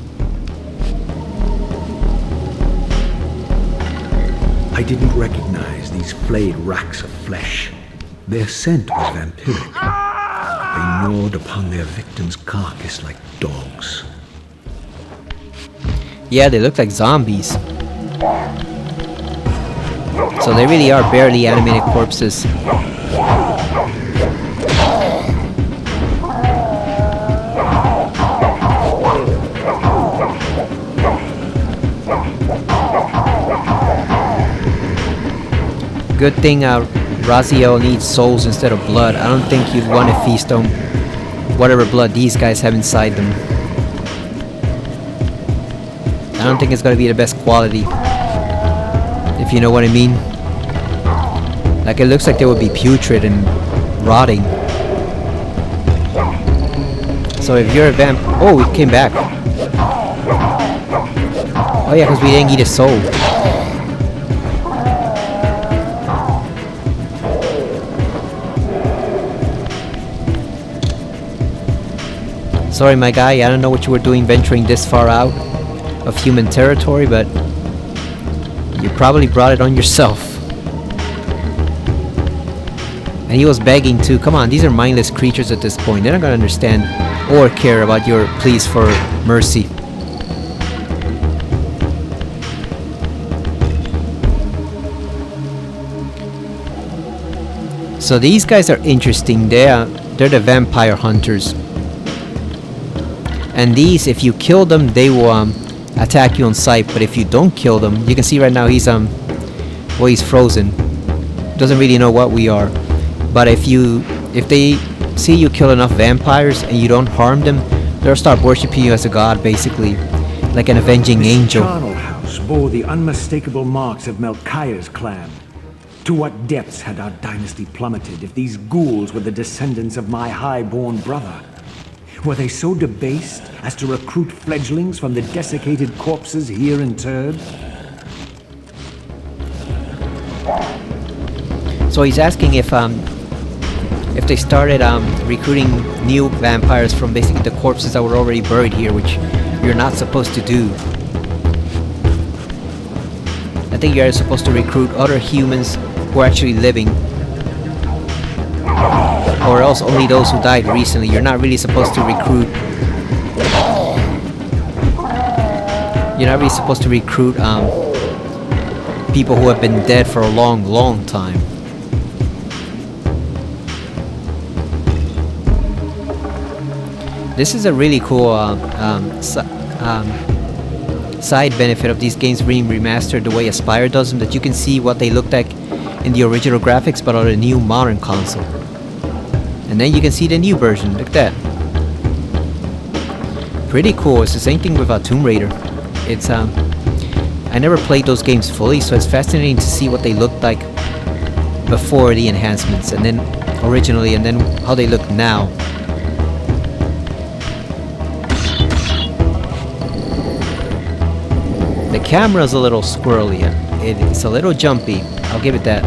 I didn't recognize these flayed racks of flesh. Their scent was vampiric. They gnawed upon their victim's carcass like dogs. Yeah, they look like zombies. So they really are barely animated corpses. Good thing Raziel needs souls instead of blood. I don't think you'd want to feast on whatever blood these guys have inside them. I don't think it's going to be the best quality, if you know what I mean. Like, it looks like they would be putrid and rotting. So if you're a vamp... Oh, we came back. Oh yeah, because we didn't eat a soul. Sorry, my guy, I don't know what you were doing venturing this far out of human territory, but you probably brought it on yourself. And he was begging too. Come on, these are mindless creatures at this point. They're not gonna understand or care about your pleas for mercy. So these guys are interesting. They're the vampire hunters. And these, if you kill them, they will attack you on sight. But if you don't kill them, you can see right now he's well, he's frozen. Doesn't really know what we are. But if they see you kill enough vampires and you don't harm them, they'll start worshiping you as a god, basically, like an avenging angel. This charnel house bore the unmistakable marks of Melchiah's clan. To what depths had our dynasty plummeted if these ghouls were the descendants of my high-born brother? Were they so debased as to recruit fledglings from the desiccated corpses here interred? So he's asking if they started recruiting new vampires from basically the corpses that were already buried here, which you're not supposed to do. I think you're supposed to recruit other humans who are actually living, or else only those who died recently. You're not really supposed to recruit. You're not really supposed to recruit people who have been dead for a long, long time. This is a really cool side benefit of these games being remastered the way Aspire does them, that you can see what they looked like in the original graphics but on a new modern console. And then you can see the new version, look at that. Pretty cool. It's the same thing with Tomb Raider. It's I never played those games fully, so it's fascinating to see what they looked like before the enhancements, and then originally, and then how they look now. The camera's a little squirrely. It's a little jumpy. I'll give it that.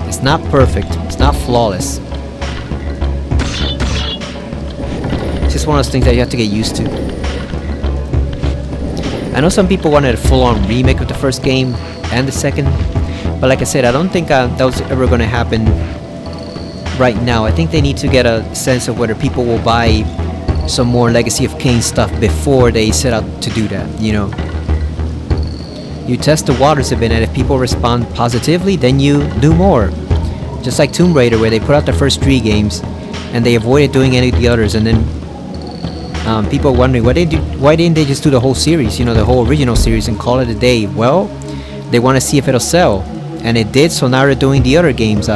It's not perfect. It's not flawless. It's just one of those things that you have to get used to. I know some people wanted a full-on remake of the first game and the second, but like I said, I don't think that was ever going to happen right now. I think they need to get a sense of whether people will buy some more Legacy of Kain stuff before they set out to do that, you know. You test the waters a bit, and if people respond positively, then you do more. Just like Tomb Raider, where they put out the first 3 games and they avoided doing any of the others, and then people are wondering why didn't they just do the whole series, you know, the whole original series, and call it a day. Well, they want to see if it'll sell, and it did, so now they're doing the other games.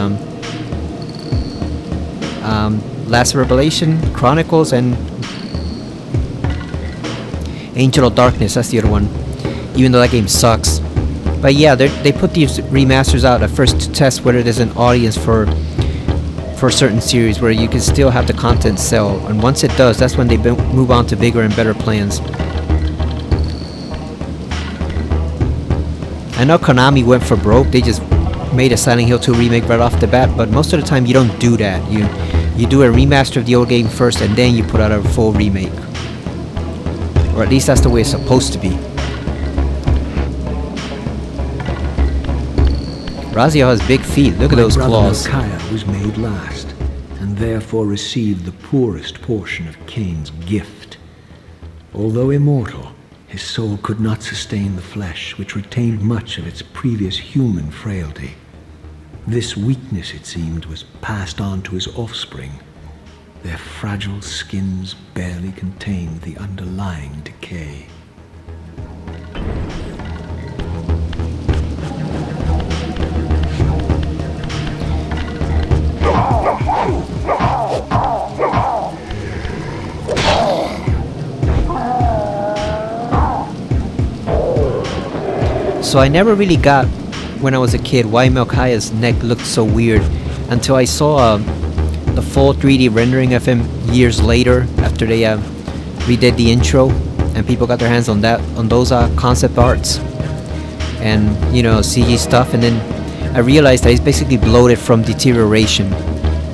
Last Revelation, Chronicles, and Angel of Darkness, that's the other one, even though that game sucks. But yeah, they put these remasters out at first to test whether there's an audience for a certain series where you can still have the content sell, and once it does, that's when they move on to bigger and better plans. I know Konami went for broke. They just made a Silent Hill 2 remake right off the bat, but most of the time you don't do that. You do a remaster of the old game first, and then you put out a full remake. Or at least that's the way it's supposed to be. Raziel has big feet. Look at those claws. Melchiah was made last, and therefore received the poorest portion of Kain's gift. Although immortal, his soul could not sustain the flesh, which retained much of its previous human frailty. This weakness, it seemed, was passed on to his offspring. Their fragile skins barely contained the underlying decay. So I never really got, when I was a kid, why Melchiah's neck looked so weird until I saw the full 3D rendering of him years later, after they redid the intro and people got their hands on those concept arts and, you know, CG stuff, and then I realized that he's basically bloated from deterioration,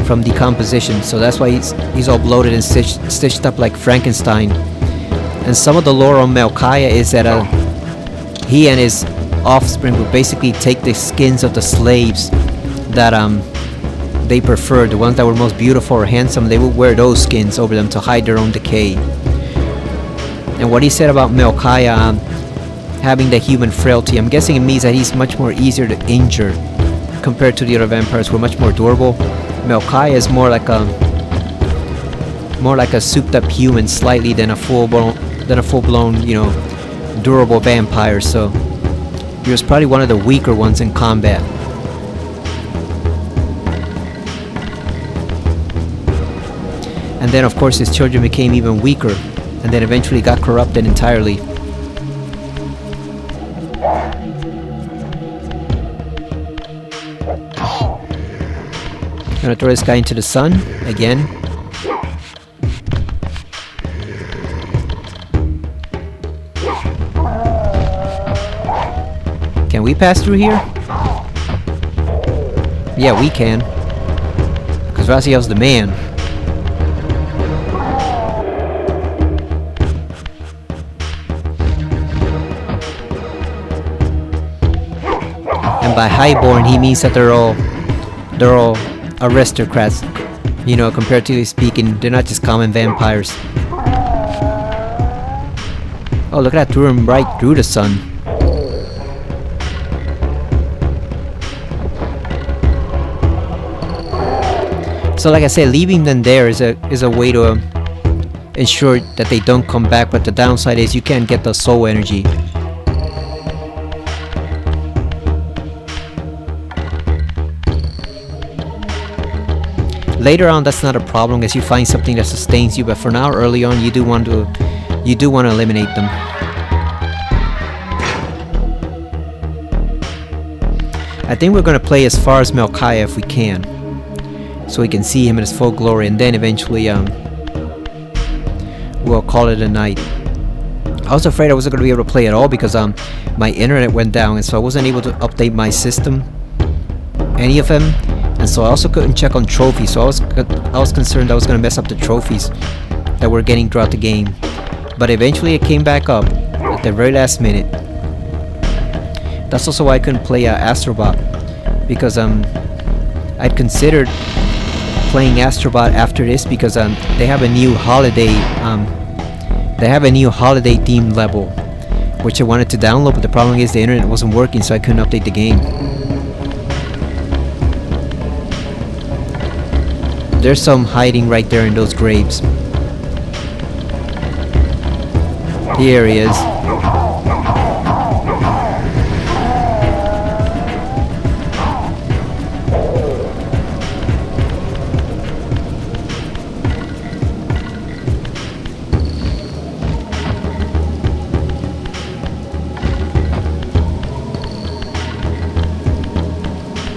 from decomposition, so that's why he's all bloated and stitched up like Frankenstein. And some of the lore on Melchiah is that he and his offspring would basically take the skins of the slaves that they preferred, the ones that were most beautiful or handsome. They would wear those skins over them to hide their own decay. And what he said about Melchiah having the human frailty, I'm guessing it means that he's much more easier to injure compared to the other vampires who are much more durable. Melchiah is more like a souped up human slightly than a full-blown than a full-blown, you know, durable vampire. So he was probably one of the weaker ones in combat. And then of course his children became even weaker, and then eventually got corrupted entirely. Gonna throw this guy into the sun again. Can we pass through here? Yeah, we can. Because Raziel's the man. And by highborn, he means that they're all aristocrats. You know, comparatively speaking, they're not just common vampires. Oh, look at that, threw him right through the sun. So like I said, leaving them there is a way to ensure that they don't come back, but the downside is you can't get the soul energy. Later on, that's not a problem as you find something that sustains you, but for now, early on, you do want to eliminate them. I think we're gonna play as far as Melchiah if we can, so we can see him in his full glory, and then eventually we'll call it a night. I was afraid I wasn't gonna be able to play at all because my internet went down, and so I wasn't able to update my system, any of them. And so I also couldn't check on trophies, so I was concerned I was going to mess up the trophies that we're getting throughout the game. But eventually it came back up at the very last minute. That's also why I couldn't play Astrobot, because I'd considered playing Astrobot after this because they have a new holiday themed level, which I wanted to download, but the problem is the internet wasn't working, so I couldn't update the game. There's some hiding right there in those graves. Here he is.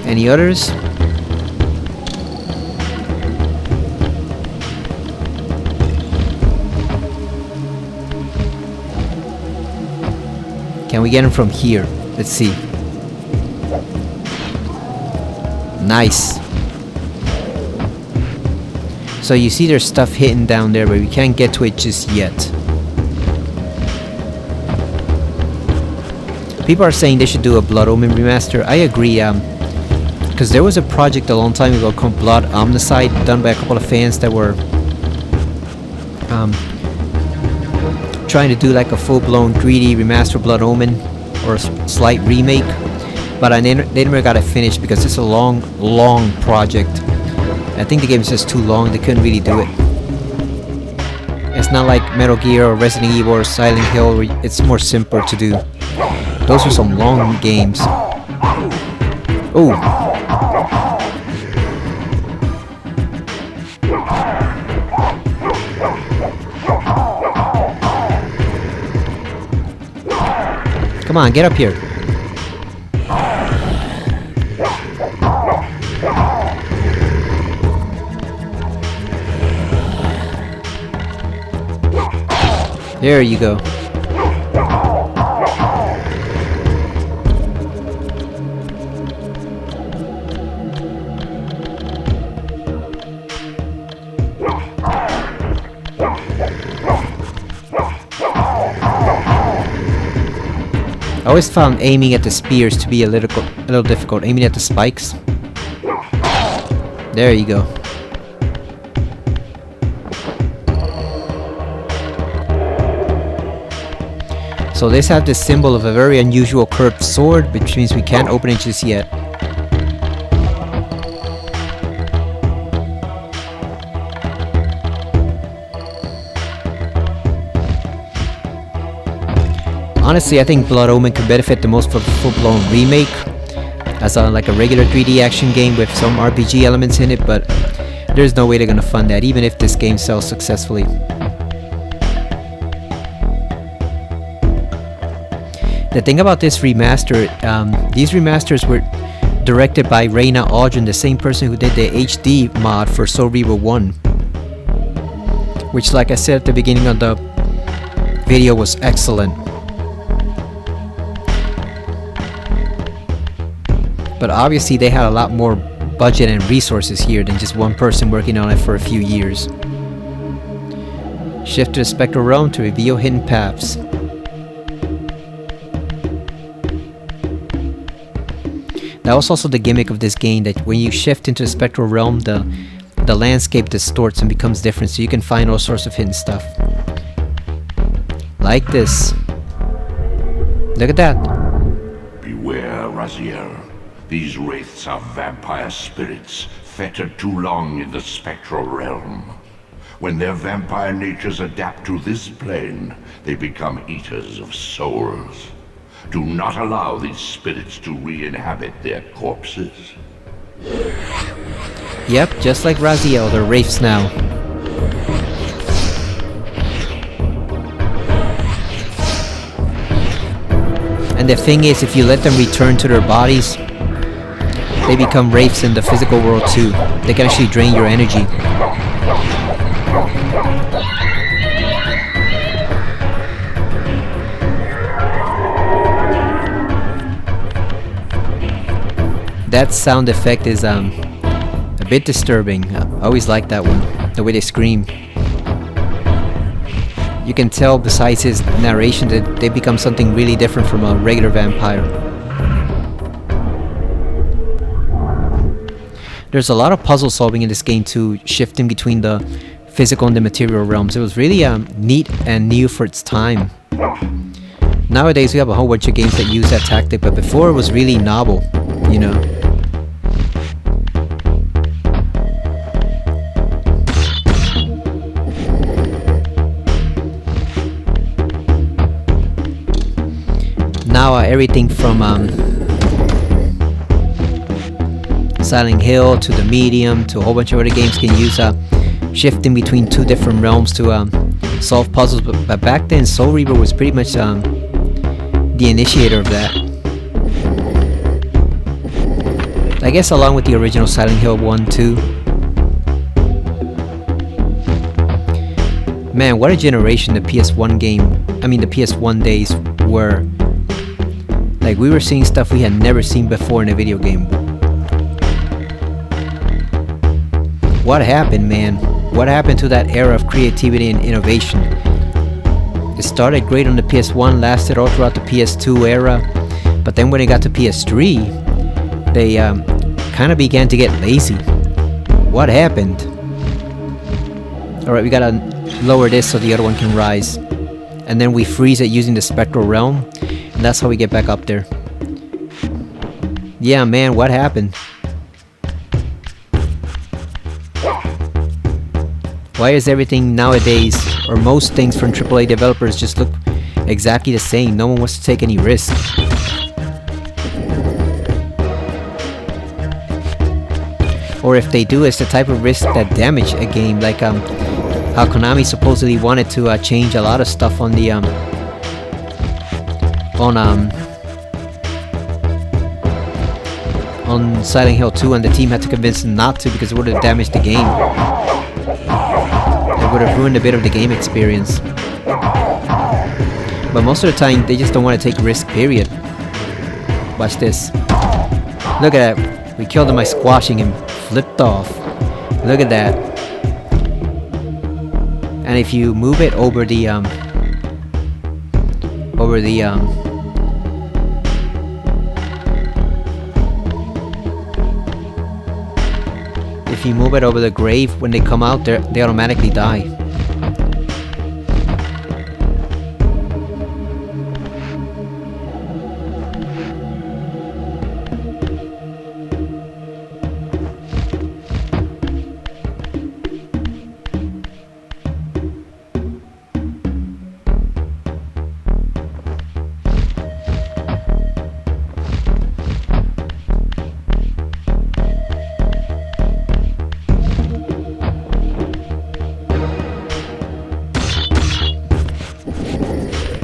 Any others? Can we get him from here? Let's see. Nice. So you see there's stuff hidden down there, but we can't get to it just yet. People are saying they should do a Blood Omen remaster. I agree, because there was a project a long time ago called Blood Omnicide, done by a couple of fans that were trying to do like a full-blown 3D remaster Blood Omen or a slight remake, but they never got it finished because it's a long project. I think the game is just too long, they couldn't really do it. It's not like Metal Gear or Resident Evil or Silent Hill where it's more simple to do. Those are some long games. Oh. Come on, get up here. There you go. I always found aiming at the spears to be a little difficult. Aiming at the spikes. There you go. So this has this symbol of a very unusual curved sword, which means we can't open it just yet. Honestly, I think Blood Omen could benefit the most from a full-blown remake as like a regular 3D action game with some RPG elements in it, but there's no way they're gonna fund that, even if this game sells successfully. The thing about this remaster, these remasters were directed by Raina Audrin, the same person who did the HD mod for Soul Reaver 1, which, like I said at the beginning of the video, was excellent. But obviously they had a lot more budget and resources here than just one person working on it for a few years. Shift to the spectral realm to reveal hidden paths. That was also the gimmick of this game, that when you shift into the spectral realm, the landscape distorts and becomes different, so you can find all sorts of hidden stuff. Like this. Look at that. Beware, Raziel. These wraiths are vampire spirits, fettered too long in the spectral realm. When their vampire natures adapt to this plane, they become eaters of souls. Do not allow these spirits to re-inhabit their corpses. Yep, just like Raziel, they're wraiths now. And the thing is, if you let them return to their bodies, they become wraiths in the physical world too. They can actually drain your energy. That sound effect is a bit disturbing. I always like that one, the way they scream. You can tell besides his narration that they become something really different from a regular vampire. There's a lot of puzzle solving in this game too, shifting between the physical and the material realms. It was really neat and new for its time. Nowadays we have a whole bunch of games that use that tactic, but before it was really novel, you know. Now everything from Silent Hill to the Medium to a whole bunch of other games can use shifting between two different realms to solve puzzles, but back then Soul Reaver was pretty much the initiator of that. I guess along with the original Silent Hill 1 too. Man, what a generation the PS1 the PS1 days were. Like, we were seeing stuff we had never seen before in a video game. What happened, man? What happened to that era of creativity and innovation? It started great on the PS1, lasted all throughout the PS2 era, but then when it got to PS3, they kind of began to get lazy. What happened? Alright, we gotta lower this so the other one can rise. And then we freeze it using the spectral realm. And that's how we get back up there. Yeah, man, what happened? Why is everything nowadays, or most things from AAA developers, just look exactly the same? No one wants to take any risk. Or if they do, it's the type of risk that damage a game, like how Konami supposedly wanted to change a lot of stuff on the on Silent Hill 2, and the team had to convince them not to because it would have damaged the game. It would have ruined a bit of the game experience. But most of the time, they just don't want to take risk, period. Watch this. Look at that. We killed him by squashing him. Flipped off. Look at that. And if you move it over the if you move it over the grave, when they come out, they automatically die.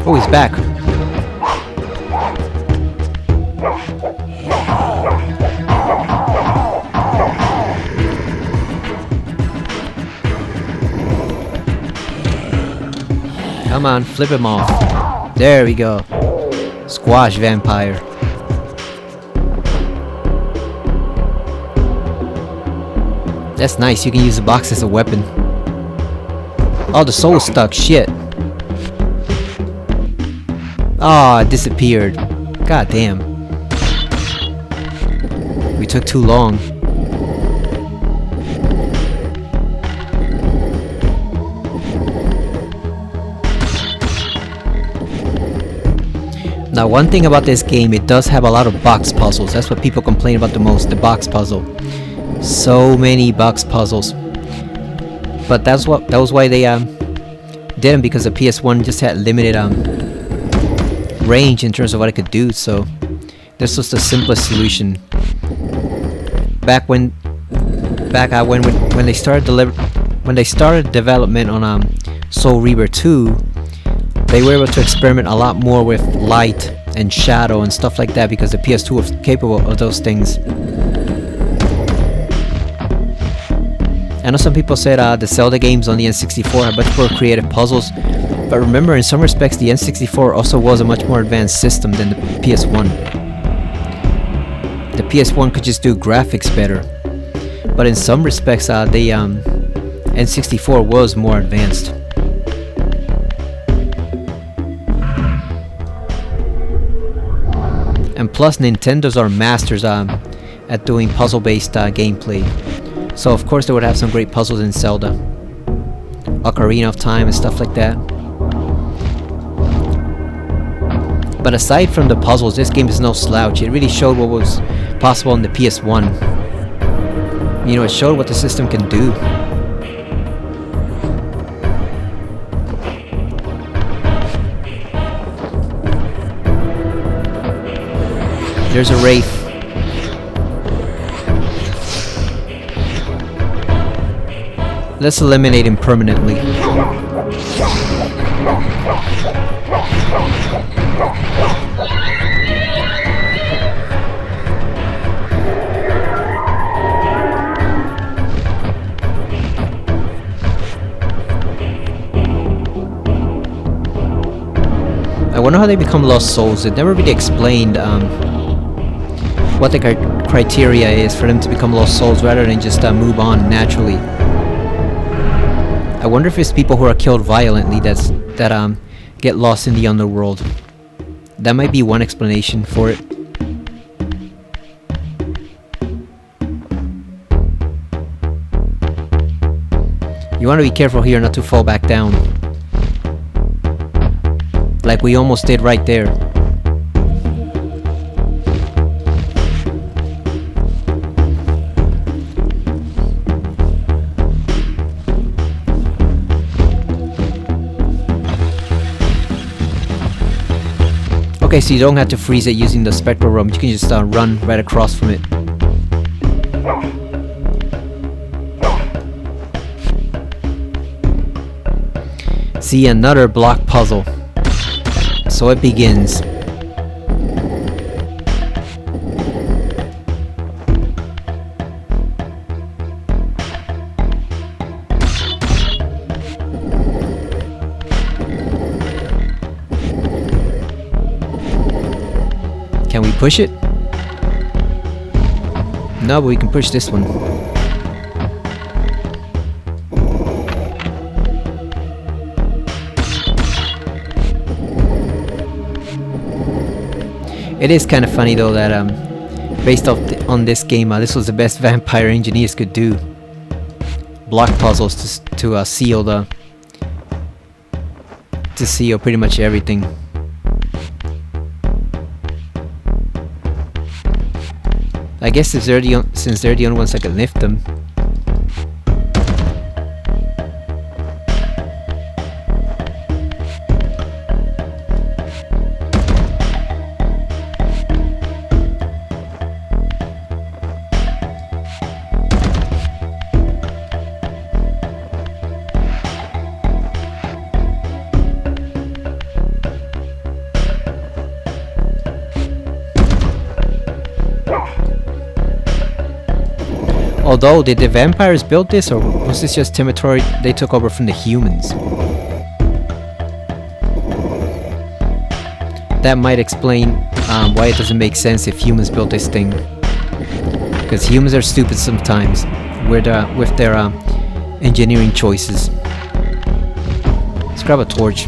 Oh, he's back. Come on, flip him off. There we go. Squash vampire. That's nice, you can use the box as a weapon. Oh, the soul's stuck, shit. Oh, it disappeared. God damn. We took too long. Now, one thing about this game, it does have a lot of box puzzles. That's what people complain about the most, the box puzzle. So many box puzzles. But that was why they did them, because the PS1 just had limited range in terms of what it could do. So this was the simplest solution. Back when they started development on Soul Reaver 2, they were able to experiment a lot more with light and shadow and stuff like that, because the PS2 was capable of those things. I know some people said the Zelda games on the N64 had much more creative puzzles, but remember, in some respects the N64 also was a much more advanced system than the PS1. The PS1 could just do graphics better, but in some respects the N64 was more advanced. And plus, Nintendos are masters at doing puzzle-based gameplay. So of course they would have some great puzzles in Zelda. Ocarina of Time and stuff like that. But aside from the puzzles, this game is no slouch. It really showed what was possible in the PS1. You know, it showed what the system can do. There's a Wraith. Let's eliminate him permanently. I wonder how they become lost souls. It never really explained what the criteria is for them to become lost souls rather than just move on naturally. I wonder if it's people who are killed violently that get lost in the underworld. That might be one explanation for it. You want to be careful here not to fall back down. Like we almost did right there. Okay, so you don't have to freeze it using the spectral room. You can just run right across from it. See, another block puzzle. So it begins. Can we push it? No, but we can push this one. It is kind of funny though that based on this game, this was the best vampire engineers could do. Block puzzles to seal pretty much everything. I guess since they're the only ones that can lift them. Although, did the vampires build this, or was this just territory they took over from the humans? That might explain why it doesn't make sense if humans built this thing. Because humans are stupid sometimes with their engineering choices. Let's grab a torch.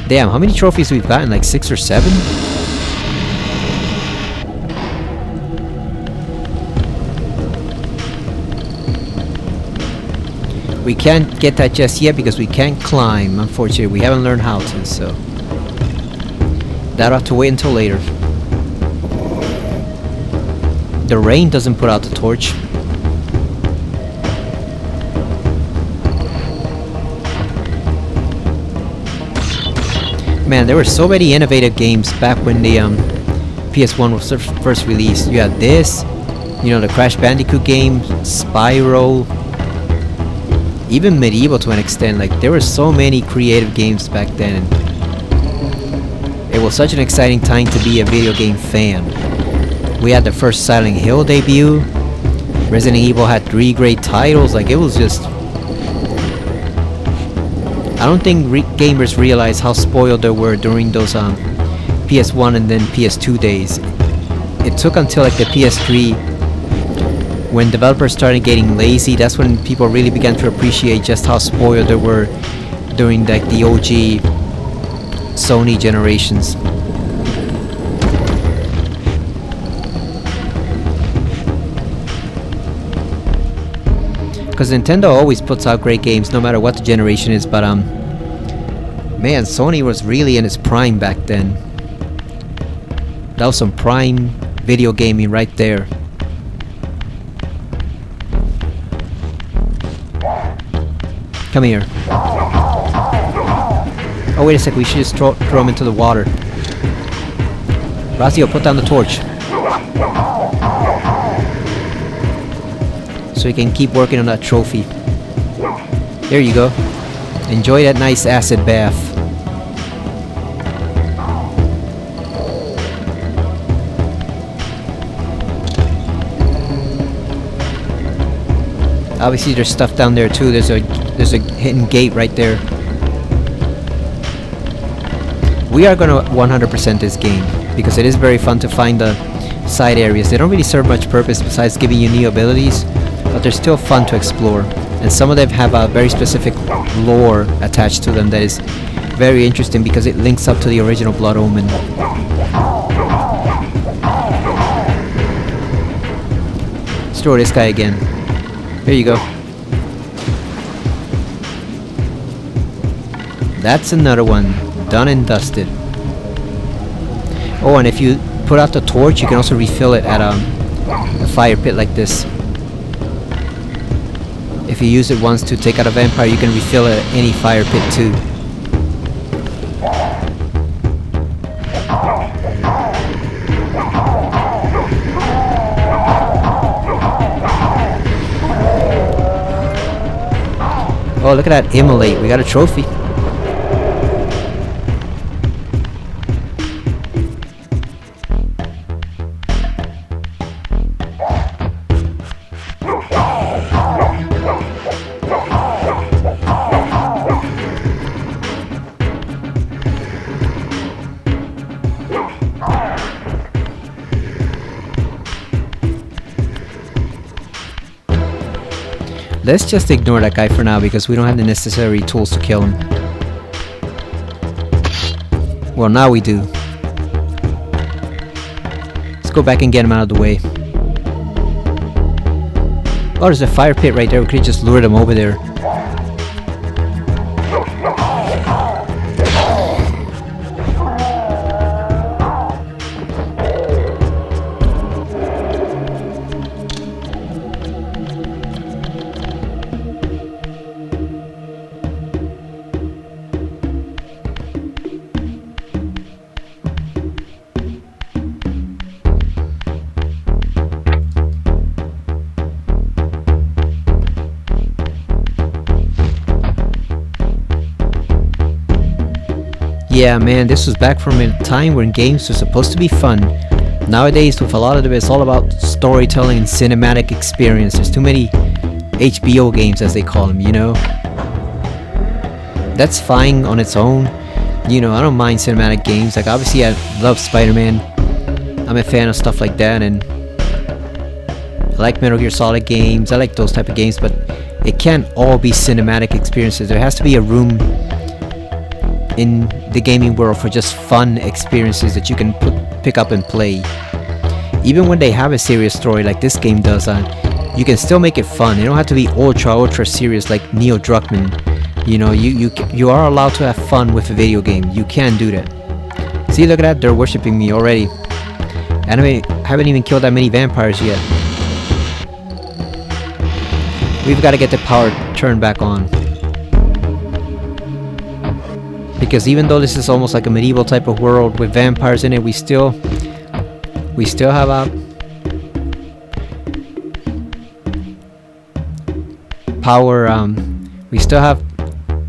Damn, how many trophies we've gotten? Like 6 or 7? We can't get that just yet because we can't climb, unfortunately. We haven't learned how to, so that'll have to wait until later. The rain doesn't put out the torch. Man, there were so many innovative games back when the PS1 was first released. You had this, you know, the Crash Bandicoot game, Spyro, even Medieval to an extent. Like, there were so many creative games back then. It was such an exciting time to be a video game fan. We had the first Silent Hill debut. Resident Evil had 3 great titles. Like, it was just... I don't think gamers realize how spoiled they were during those PS1 and then PS2 days. It took until like the PS3 when developers started getting lazy. That's when people really began to appreciate just how spoiled they were during like the OG Sony generations. Because Nintendo always puts out great games no matter what the generation is, but man, Sony was really in its prime back then. That was some prime video gaming right there. Come here. Oh, wait a sec, we should just throw him into the water. Raziel, put down the torch. So you can keep working on that trophy. There you go. Enjoy that nice acid bath. Obviously there's stuff down there too. There's a hidden gate right there. We are gonna 100% this game because it is very fun to find the side areas. They don't really serve much purpose besides giving you new abilities, but they're still fun to explore, and some of them have a very specific lore attached to them that is very interesting because it links up to the original Blood Omen. Let's throw this guy again. There you go. That's another one, done and dusted. Oh, and if you put out the torch, you can also refill it at a fire pit like this. If you use it once to take out a vampire, you can refill it at any fire pit too. Oh, look at that, immolate. We got a trophy. Let's just ignore that guy for now because we don't have the necessary tools to kill him. Well, now we do. Let's go back and get him out of the way. Oh, there's a fire pit right there. We could just lure them over there. Yeah, man, this was back from a time when games were supposed to be fun. Nowadays, with a lot of it, it's all about storytelling and cinematic experience. There's too many HBO games, as they call them, you know? That's fine on its own. You know, I don't mind cinematic games. Like, obviously, I love Spider-Man. I'm a fan of stuff like that, and I like Metal Gear Solid games. I like those type of games, but it can't all be cinematic experiences. There has to be a room in the gaming world for just fun experiences that you can pick up and play. Even when they have a serious story like this game does, you can still make it fun. You don't have to be ultra serious like Neil Druckmann. You know, you are allowed to have fun with a video game. You can do that. See, look at that, they're worshipping me already. And I haven't even killed that many vampires yet. We've got to get the power turned back on. Because even though this is almost like a medieval type of world with vampires in it, we still have power. We still have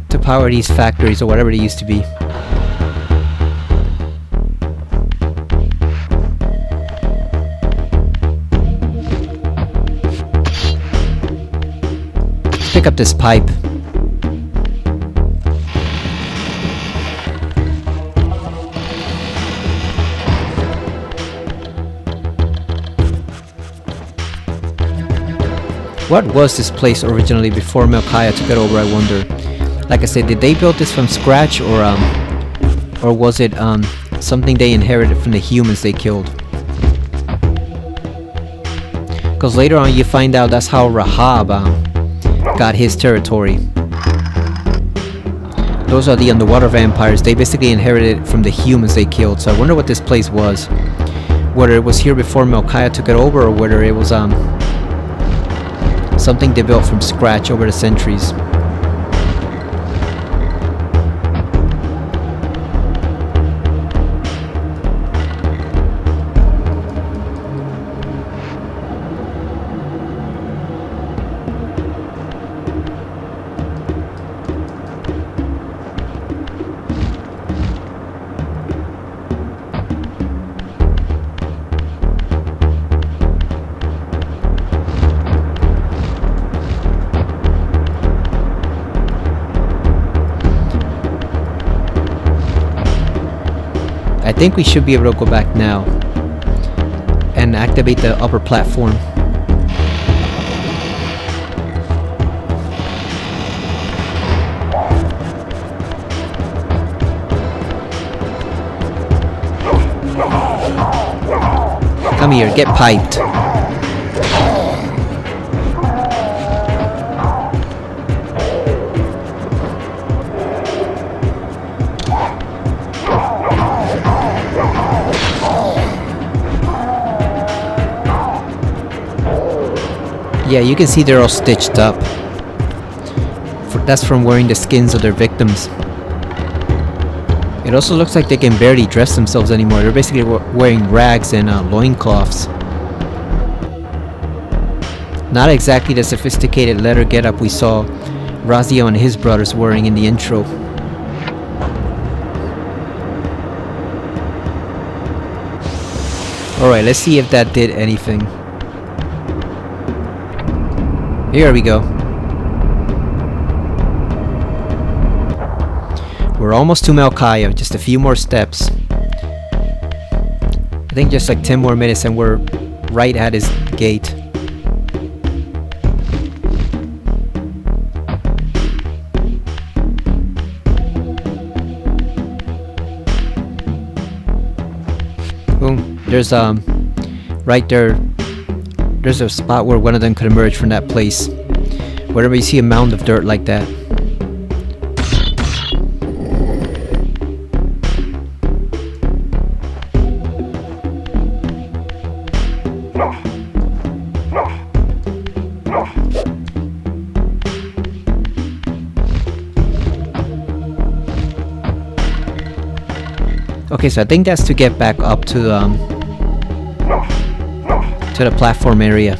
to power these factories or whatever they used to be. Let's pick up this pipe. What was this place originally before Melchiah took it over, I wonder? Like I said, did they build this from scratch, or was it something they inherited from the humans they killed? Because later on you find out that's how Rahab got his territory. Those are the underwater vampires. They basically inherited it from the humans they killed. So I wonder what this place was. Whether it was here before Melchiah took it over, or whether it was something they built from scratch over the centuries. I think we should be able to go back now and activate the upper platform. Come here, get piped. Yeah, you can see they're all stitched up. That's from wearing the skins of their victims. It also looks like they can barely dress themselves anymore. They're basically wearing rags and loincloths. Not exactly the sophisticated leather getup we saw Raziel and his brothers wearing in the intro. Alright, let's see if that did anything. Here we go. We're almost to Melchiah, just a few more steps. I think just like 10 more minutes and we're right at his gate. Boom. There's right there. There's a spot where one of them could emerge from that place. Whenever you see a mound of dirt like that. Okay, so I think that's to get back up to the platform area.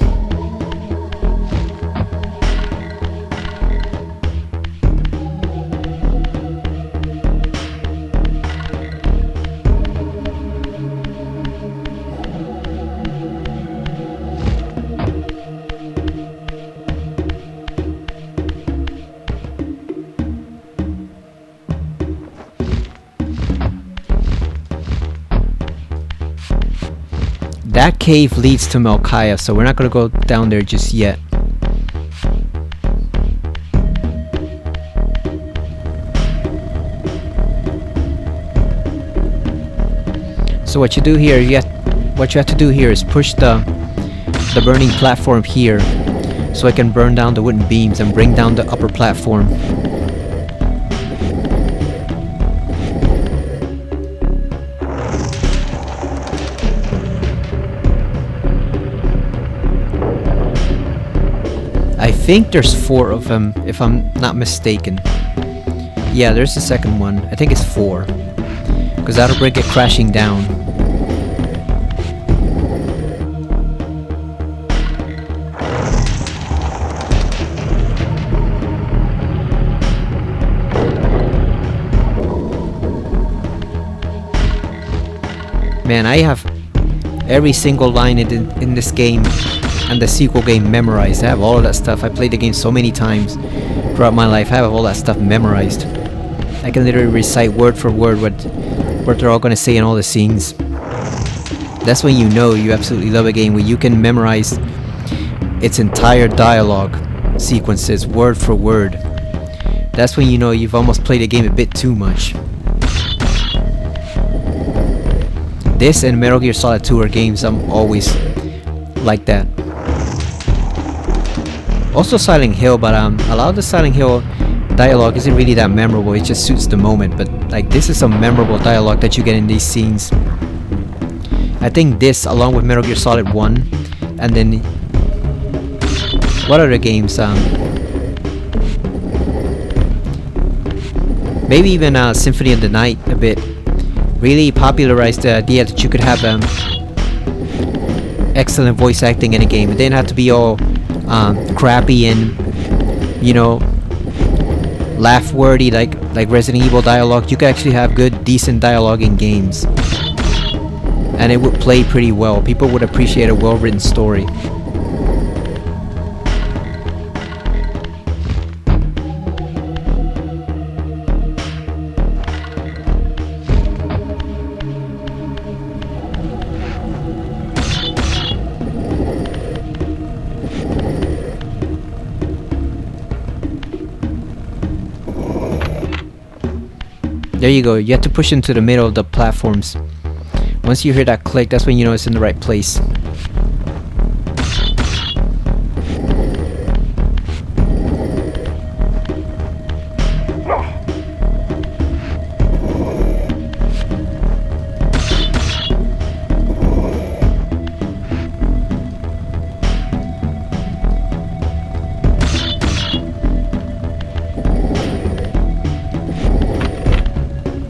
That cave leads to Melchiah, so we're not gonna go down there just yet. So what you do here, what you have to do here is push the burning platform here, so I can burn down the wooden beams and bring down the upper platform. I think there's 4 of them, if I'm not mistaken. Yeah, there's the second one. I think it's 4. Because that'll bring it crashing down. Man, I have every single line in this game and the sequel game memorized. I have all of that stuff. I played the game so many times throughout my life. I have all that stuff memorized. I can literally recite word for word what they're all going to say in all the scenes. That's when you know you absolutely love a game, when you can memorize its entire dialogue sequences word for word. That's when you know you've almost played a game a bit too much. This and Metal Gear Solid 2 are games I'm always like that. Also Silent Hill, but a lot of the Silent Hill dialogue isn't really that memorable. It just suits the moment. But like, this is some memorable dialogue that you get in these scenes. I think this, along with Metal Gear Solid 1, and then what other games? Maybe even Symphony of the Night a bit. Really popularized the idea that you could have excellent voice acting in a game. It didn't have to be all crappy and, you know, laugh-worthy like Resident Evil dialogue. You could actually have good, decent dialogue in games, and it would play pretty well. People would appreciate a well-written story. There you go, you have to push into the middle of the platforms. Once you hear that click, that's when you know it's in the right place.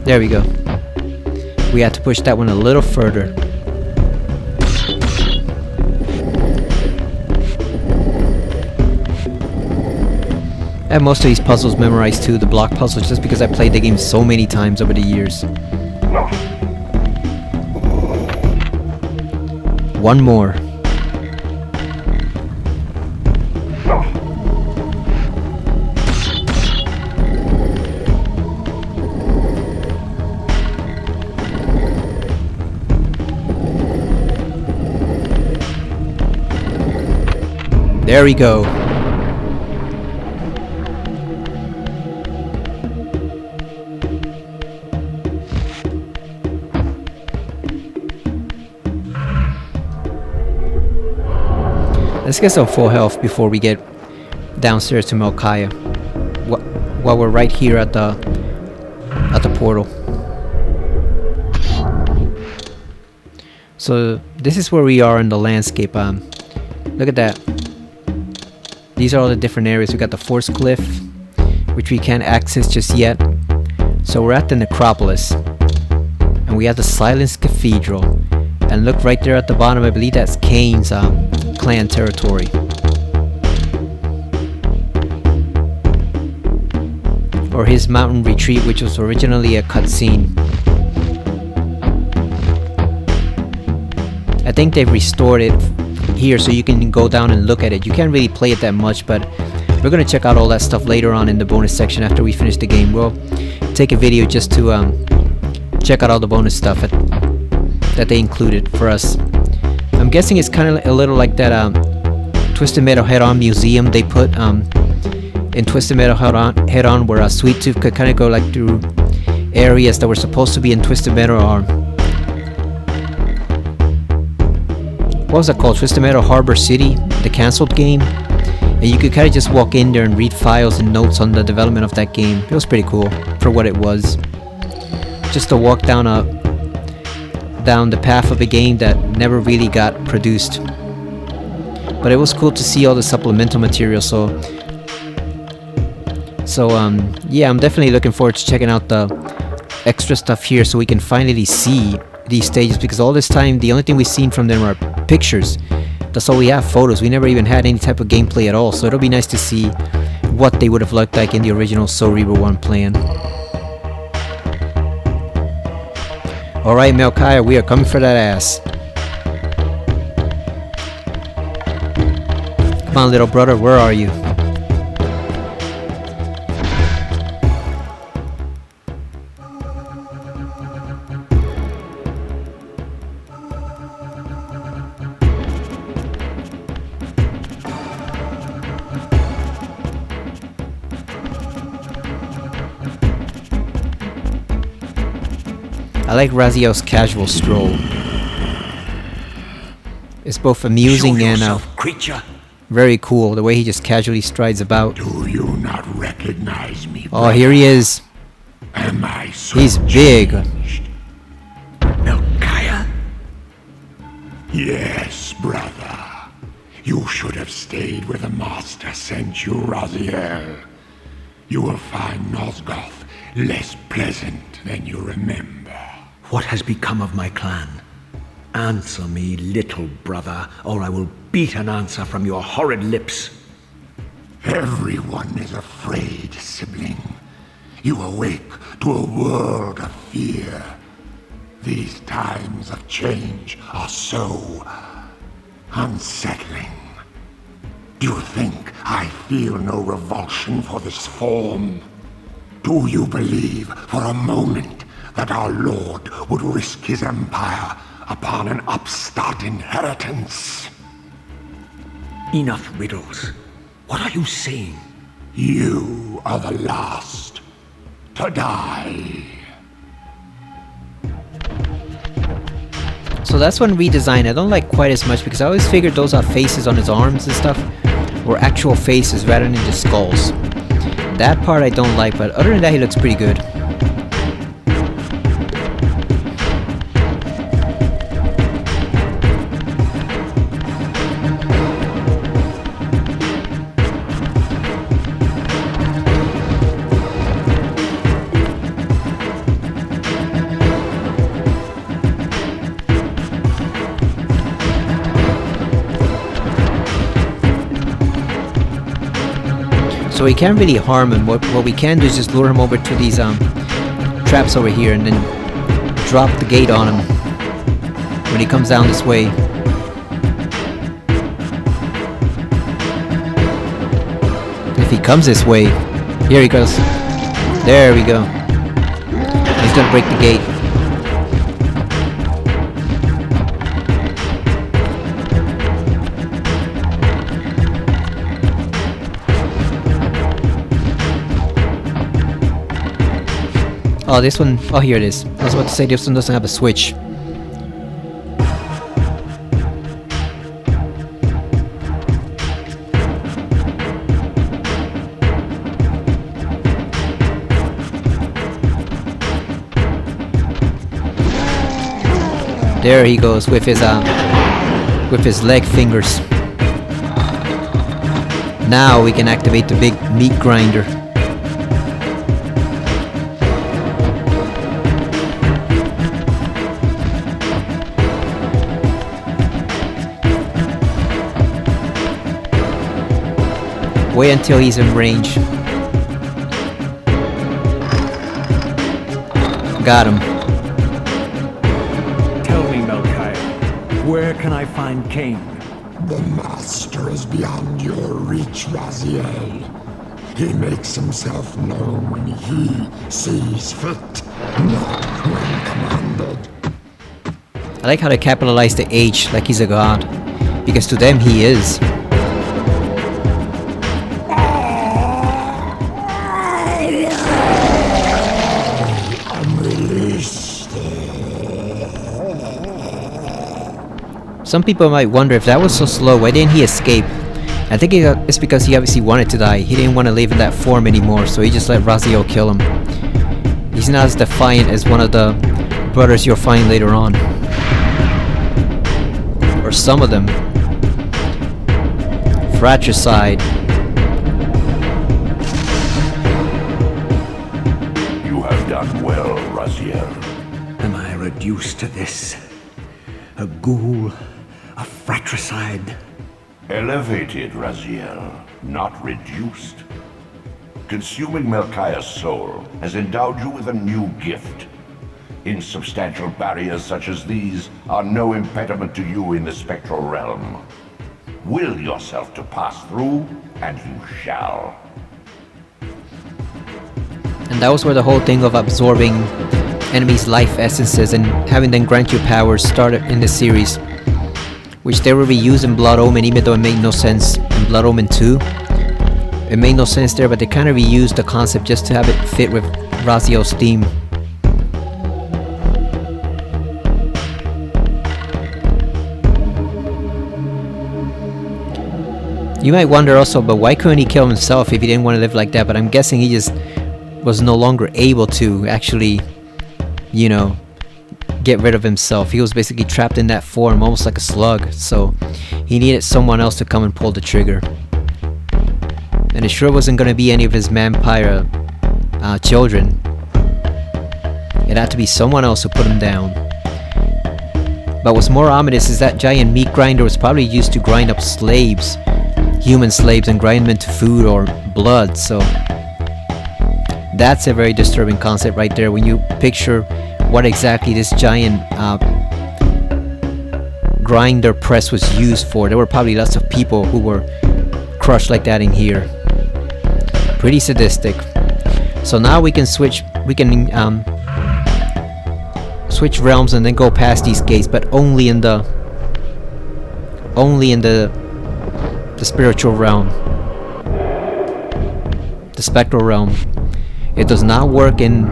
There we go. We had to push that one a little further. I have most of these puzzles memorized too, the block puzzles, just because I played the game so many times over the years. One more. There we go. Let's get some full health before we get downstairs to Melchiah. While we're right here at the portal. So this is where we are in the landscape. Look at that. These are all the different areas. We got the Force Cliff, which we can't access just yet. So we're at the Necropolis, and we have the Silence Cathedral. And look right there at the bottom, I believe that's Kain's clan territory. Or his mountain retreat, which was originally a cutscene. I think they've restored it here so you can go down and look at it. You can't really play it that much, but we're gonna check out all that stuff later on in the bonus section after we finish the game. We'll take a video just to check out all the bonus stuff that they included for us I'm guessing it's kind of a little like that Twisted Metal Head-On museum they put in Twisted Metal Head-On, where Sweet Tooth could kind of go like through areas that were supposed to be in Twisted Metal, or what was that called? Twisted Metal Harbor City, the canceled game. And you could kind of just walk in there and read files and notes on the development of that game. It was pretty cool for what it was. Just to walk down the path of a game that never really got produced. But it was cool to see all the supplemental material. So yeah, I'm definitely looking forward to checking out the extra stuff here, so we can finally see these stages. Because all this time, the only thing we've seen from them are pictures. That's all we have, photos. We never even had any type of gameplay at all, so it'll be nice to see what they would have looked like in the original Soul Reaver 1 plan. Alright, Melchiah, we are coming for that ass. Come on, little brother, where are you? I like Raziel's casual stroll. It's both amusing and creature. very cool, the way he just casually strides about. Do you not recognize me? Oh, here he is. Am I so He's big. changed? Melchiah? Yes, brother. You should have stayed where the Master sent you, Raziel. You will find Nosgoth less pleasant than you remember. What has become of my clan? Answer me, little brother, or I will beat an answer from your horrid lips. Everyone is afraid, sibling. You awake to a world of fear. These times of change are so unsettling. Do you think I feel no revulsion for this form? Do you believe for a moment that our Lord would risk his empire upon an upstart inheritance? Enough riddles. What are you saying? You are the last to die. So that's one redesign I don't like quite as much, because I always figured those are faces on his arms and stuff were actual faces rather than just skulls. That part I don't like, but other than that he looks pretty good. So we can't really harm him. What we can do is just lure him over to these traps over here and then drop the gate on him when he comes down this way. If he comes this way, here he goes. There we go. He's gonna break the gate. Oh, this one, oh here it is. I was about to say this one doesn't have a switch. There he goes with his leg fingers. Now we can activate the big meat grinder. Wait until he's in range. Got him. Tell me, Melchiah, where can I find Kain? The Master is beyond your reach, Raziel. He makes himself known when he sees fit, not when commanded. I like how they capitalize the H like he's a god, because to them he is. Some people might wonder if that was so slow, why didn't he escape? I think it's because he obviously wanted to die. He didn't want to live in that form anymore, so he just let Raziel kill him. He's not as defiant as one of the brothers you'll find later on. Or some of them. Fratricide. You have done well, Raziel. Am I reduced to this? A ghoul? A fratricide? Elevated, Raziel, not reduced. Consuming Melchiah's soul has endowed you with a new gift. Insubstantial barriers such as these are no impediment to you in the spectral realm. Will yourself to pass through, and you shall. And that was where the whole thing of absorbing enemies' life essences and having them grant you powers started in the series, which they were reused in Blood Omen, even though it made no sense in Blood Omen 2. It made no sense there, but they kind of reused the concept just to have it fit with Raziel's theme. You might wonder also, but why couldn't he kill himself if he didn't want to live like that? But I'm guessing he just was no longer able to actually, you know, get rid of himself. He was basically trapped in that form, almost like a slug. So he needed someone else to come and pull the trigger. And it sure wasn't going to be any of his vampire children. It had to be someone else who put him down. But what's more ominous is that giant meat grinder was probably used to grind up slaves, human slaves, and grind them into food or blood. So that's a very disturbing concept right there when you picture what exactly this giant grinder press was used for. There were probably lots of people who were crushed like that in here. Pretty sadistic. So now we can switch realms and then go past these gates, but only in the spiritual realm, the spectral realm. It does not work in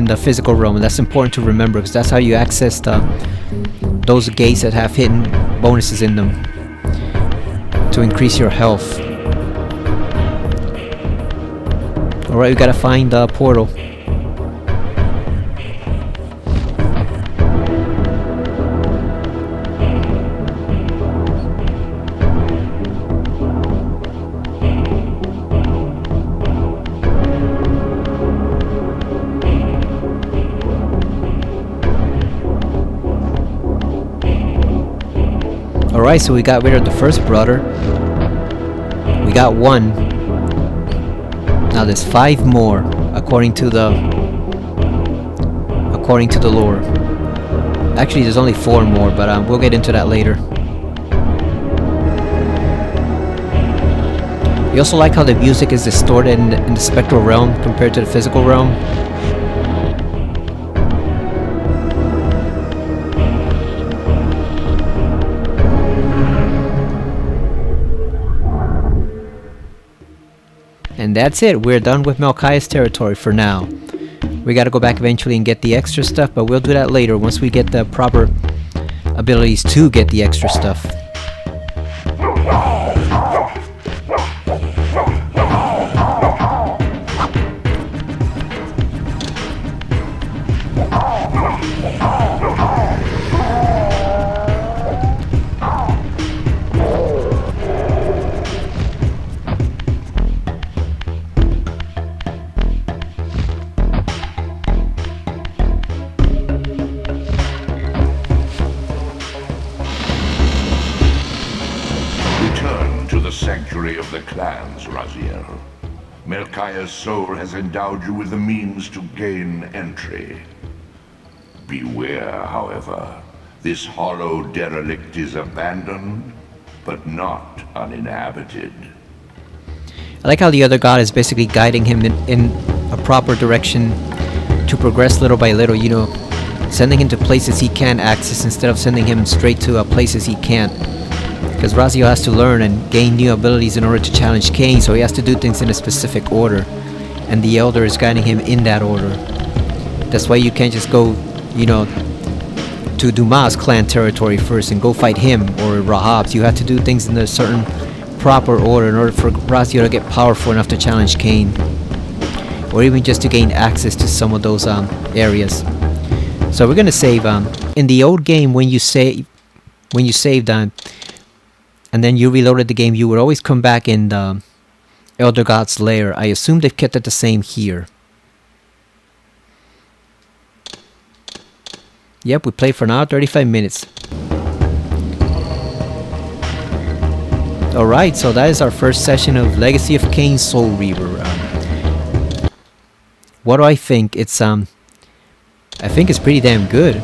the physical realm, and that's important to remember, because that's how you access those gates that have hidden bonuses in them to increase your health. Alright, we gotta find the portal. Alright, so we got rid of the first brother. We got one. Now there's 5 more, according to the lore. Actually, there's only 4 more, but we'll get into that later. You also like how the music is distorted in the spectral realm compared to the physical realm. And that's it, we're done with Melchiah's territory for now. We gotta go back eventually and get the extra stuff, but we'll do that later once we get the proper abilities to get the extra stuff. Sanctuary of the clans, Raziel. Melchiah's soul has endowed you with the means to gain entry. Beware, however. This hollow derelict is abandoned, but not uninhabited. I like how the other god is basically guiding him in a proper direction to progress little by little, you know, sending him to places he can't access instead of sending him straight to places he can't. Because Raziel has to learn and gain new abilities in order to challenge Kain, so he has to do things in a specific order, and the Elder is guiding him in that order. That's why you can't just go, you know, to Dumas' clan territory first and go fight him or Rahab's. You have to do things in a certain proper order in order for Raziel to get powerful enough to challenge Kain, or even just to gain access to some of those areas. So we're gonna save. In the old game, when you saved, and then you reloaded the game, you would always come back in the Elder God's lair. I assume they've kept it the same here. Yep, we played for now 35 minutes. Alright, so that is our first session of Legacy of Kain Soul Reaver. What do I think? It's I think it's pretty damn good.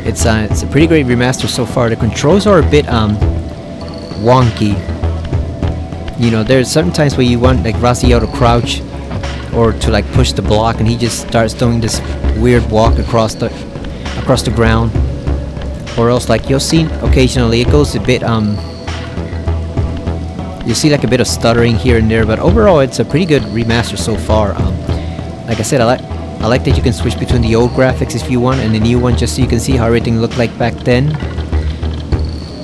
It's a pretty great remaster so far. The controls are a bit wonky. You know, there's certain times where you want like Raziel to crouch or to like push the block, and he just starts doing this weird walk across the ground. Or else, like, you'll see occasionally it goes a bit you see like a bit of stuttering here and there, but overall it's a pretty good remaster so far. Like I said, I like that you can switch between the old graphics if you want and the new one, just so you can see how everything looked like back then.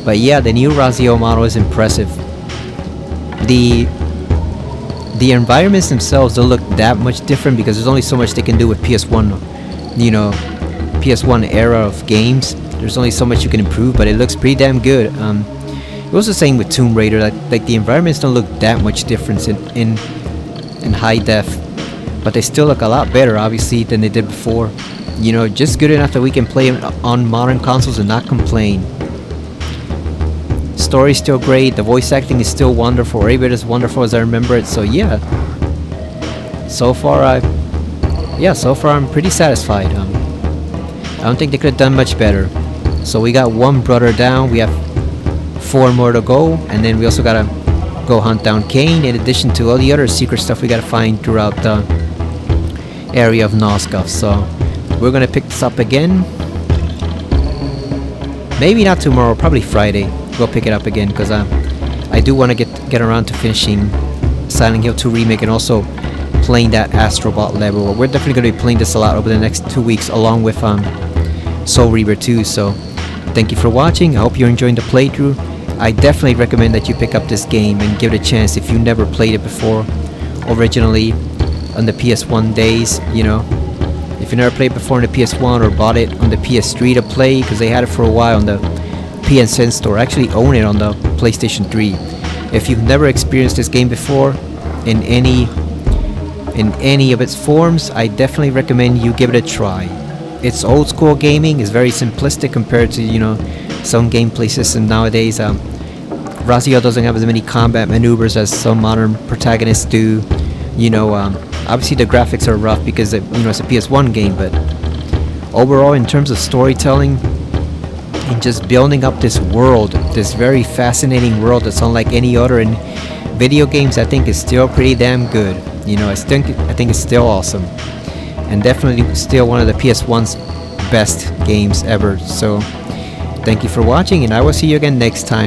But yeah, the new Raziel model is impressive. The environments themselves don't look that much different because there's only so much they can do with PS1, you know, PS1 era of games. There's only so much you can improve, but it looks pretty damn good. It was the same with Tomb Raider. Like the environments don't look that much difference in high def, but they still look a lot better, obviously, than they did before. You know, just good enough that we can play them on modern consoles and not complain. Story's still great. The voice acting is still wonderful. Or even as wonderful as I remember it. So yeah, so far I'm pretty satisfied. I don't think they could have done much better. So we got one brother down. We have 4 more to go, and then we also gotta go hunt down Kain, in addition to all the other secret stuff we gotta find throughout the area of Nosgoth. So we're gonna pick this up again. Maybe not tomorrow, probably Friday. We'll pick it up again because I do want to get around to finishing Silent Hill 2 Remake and also playing that Astrobot level. We're definitely going to be playing this a lot over the next 2 weeks, along with Soul Reaver 2. So thank you for watching. I hope you're enjoying the playthrough. I definitely recommend that you pick up this game and give it a chance if you never played it before. Originally on the PS1 days, you know, if you never played before on the PS1 or bought it on the PS3 to play, because they had it for a while on the PSN store. I actually own it on the PlayStation 3. If you've never experienced this game before in any of its forms, I definitely recommend you give it a try. It's old school gaming. It's very simplistic compared to, you know, some gameplay system nowadays. Raziel doesn't have as many combat maneuvers as some modern protagonists do. You know, obviously the graphics are rough because you know, it's a PS1 game, but overall in terms of storytelling and just building up this world, this very fascinating world that's unlike any other in video games, I think is still pretty damn good. You know, I think it's still awesome, and definitely still one of the PS1's best games ever. So thank you for watching, and I will see you again next time.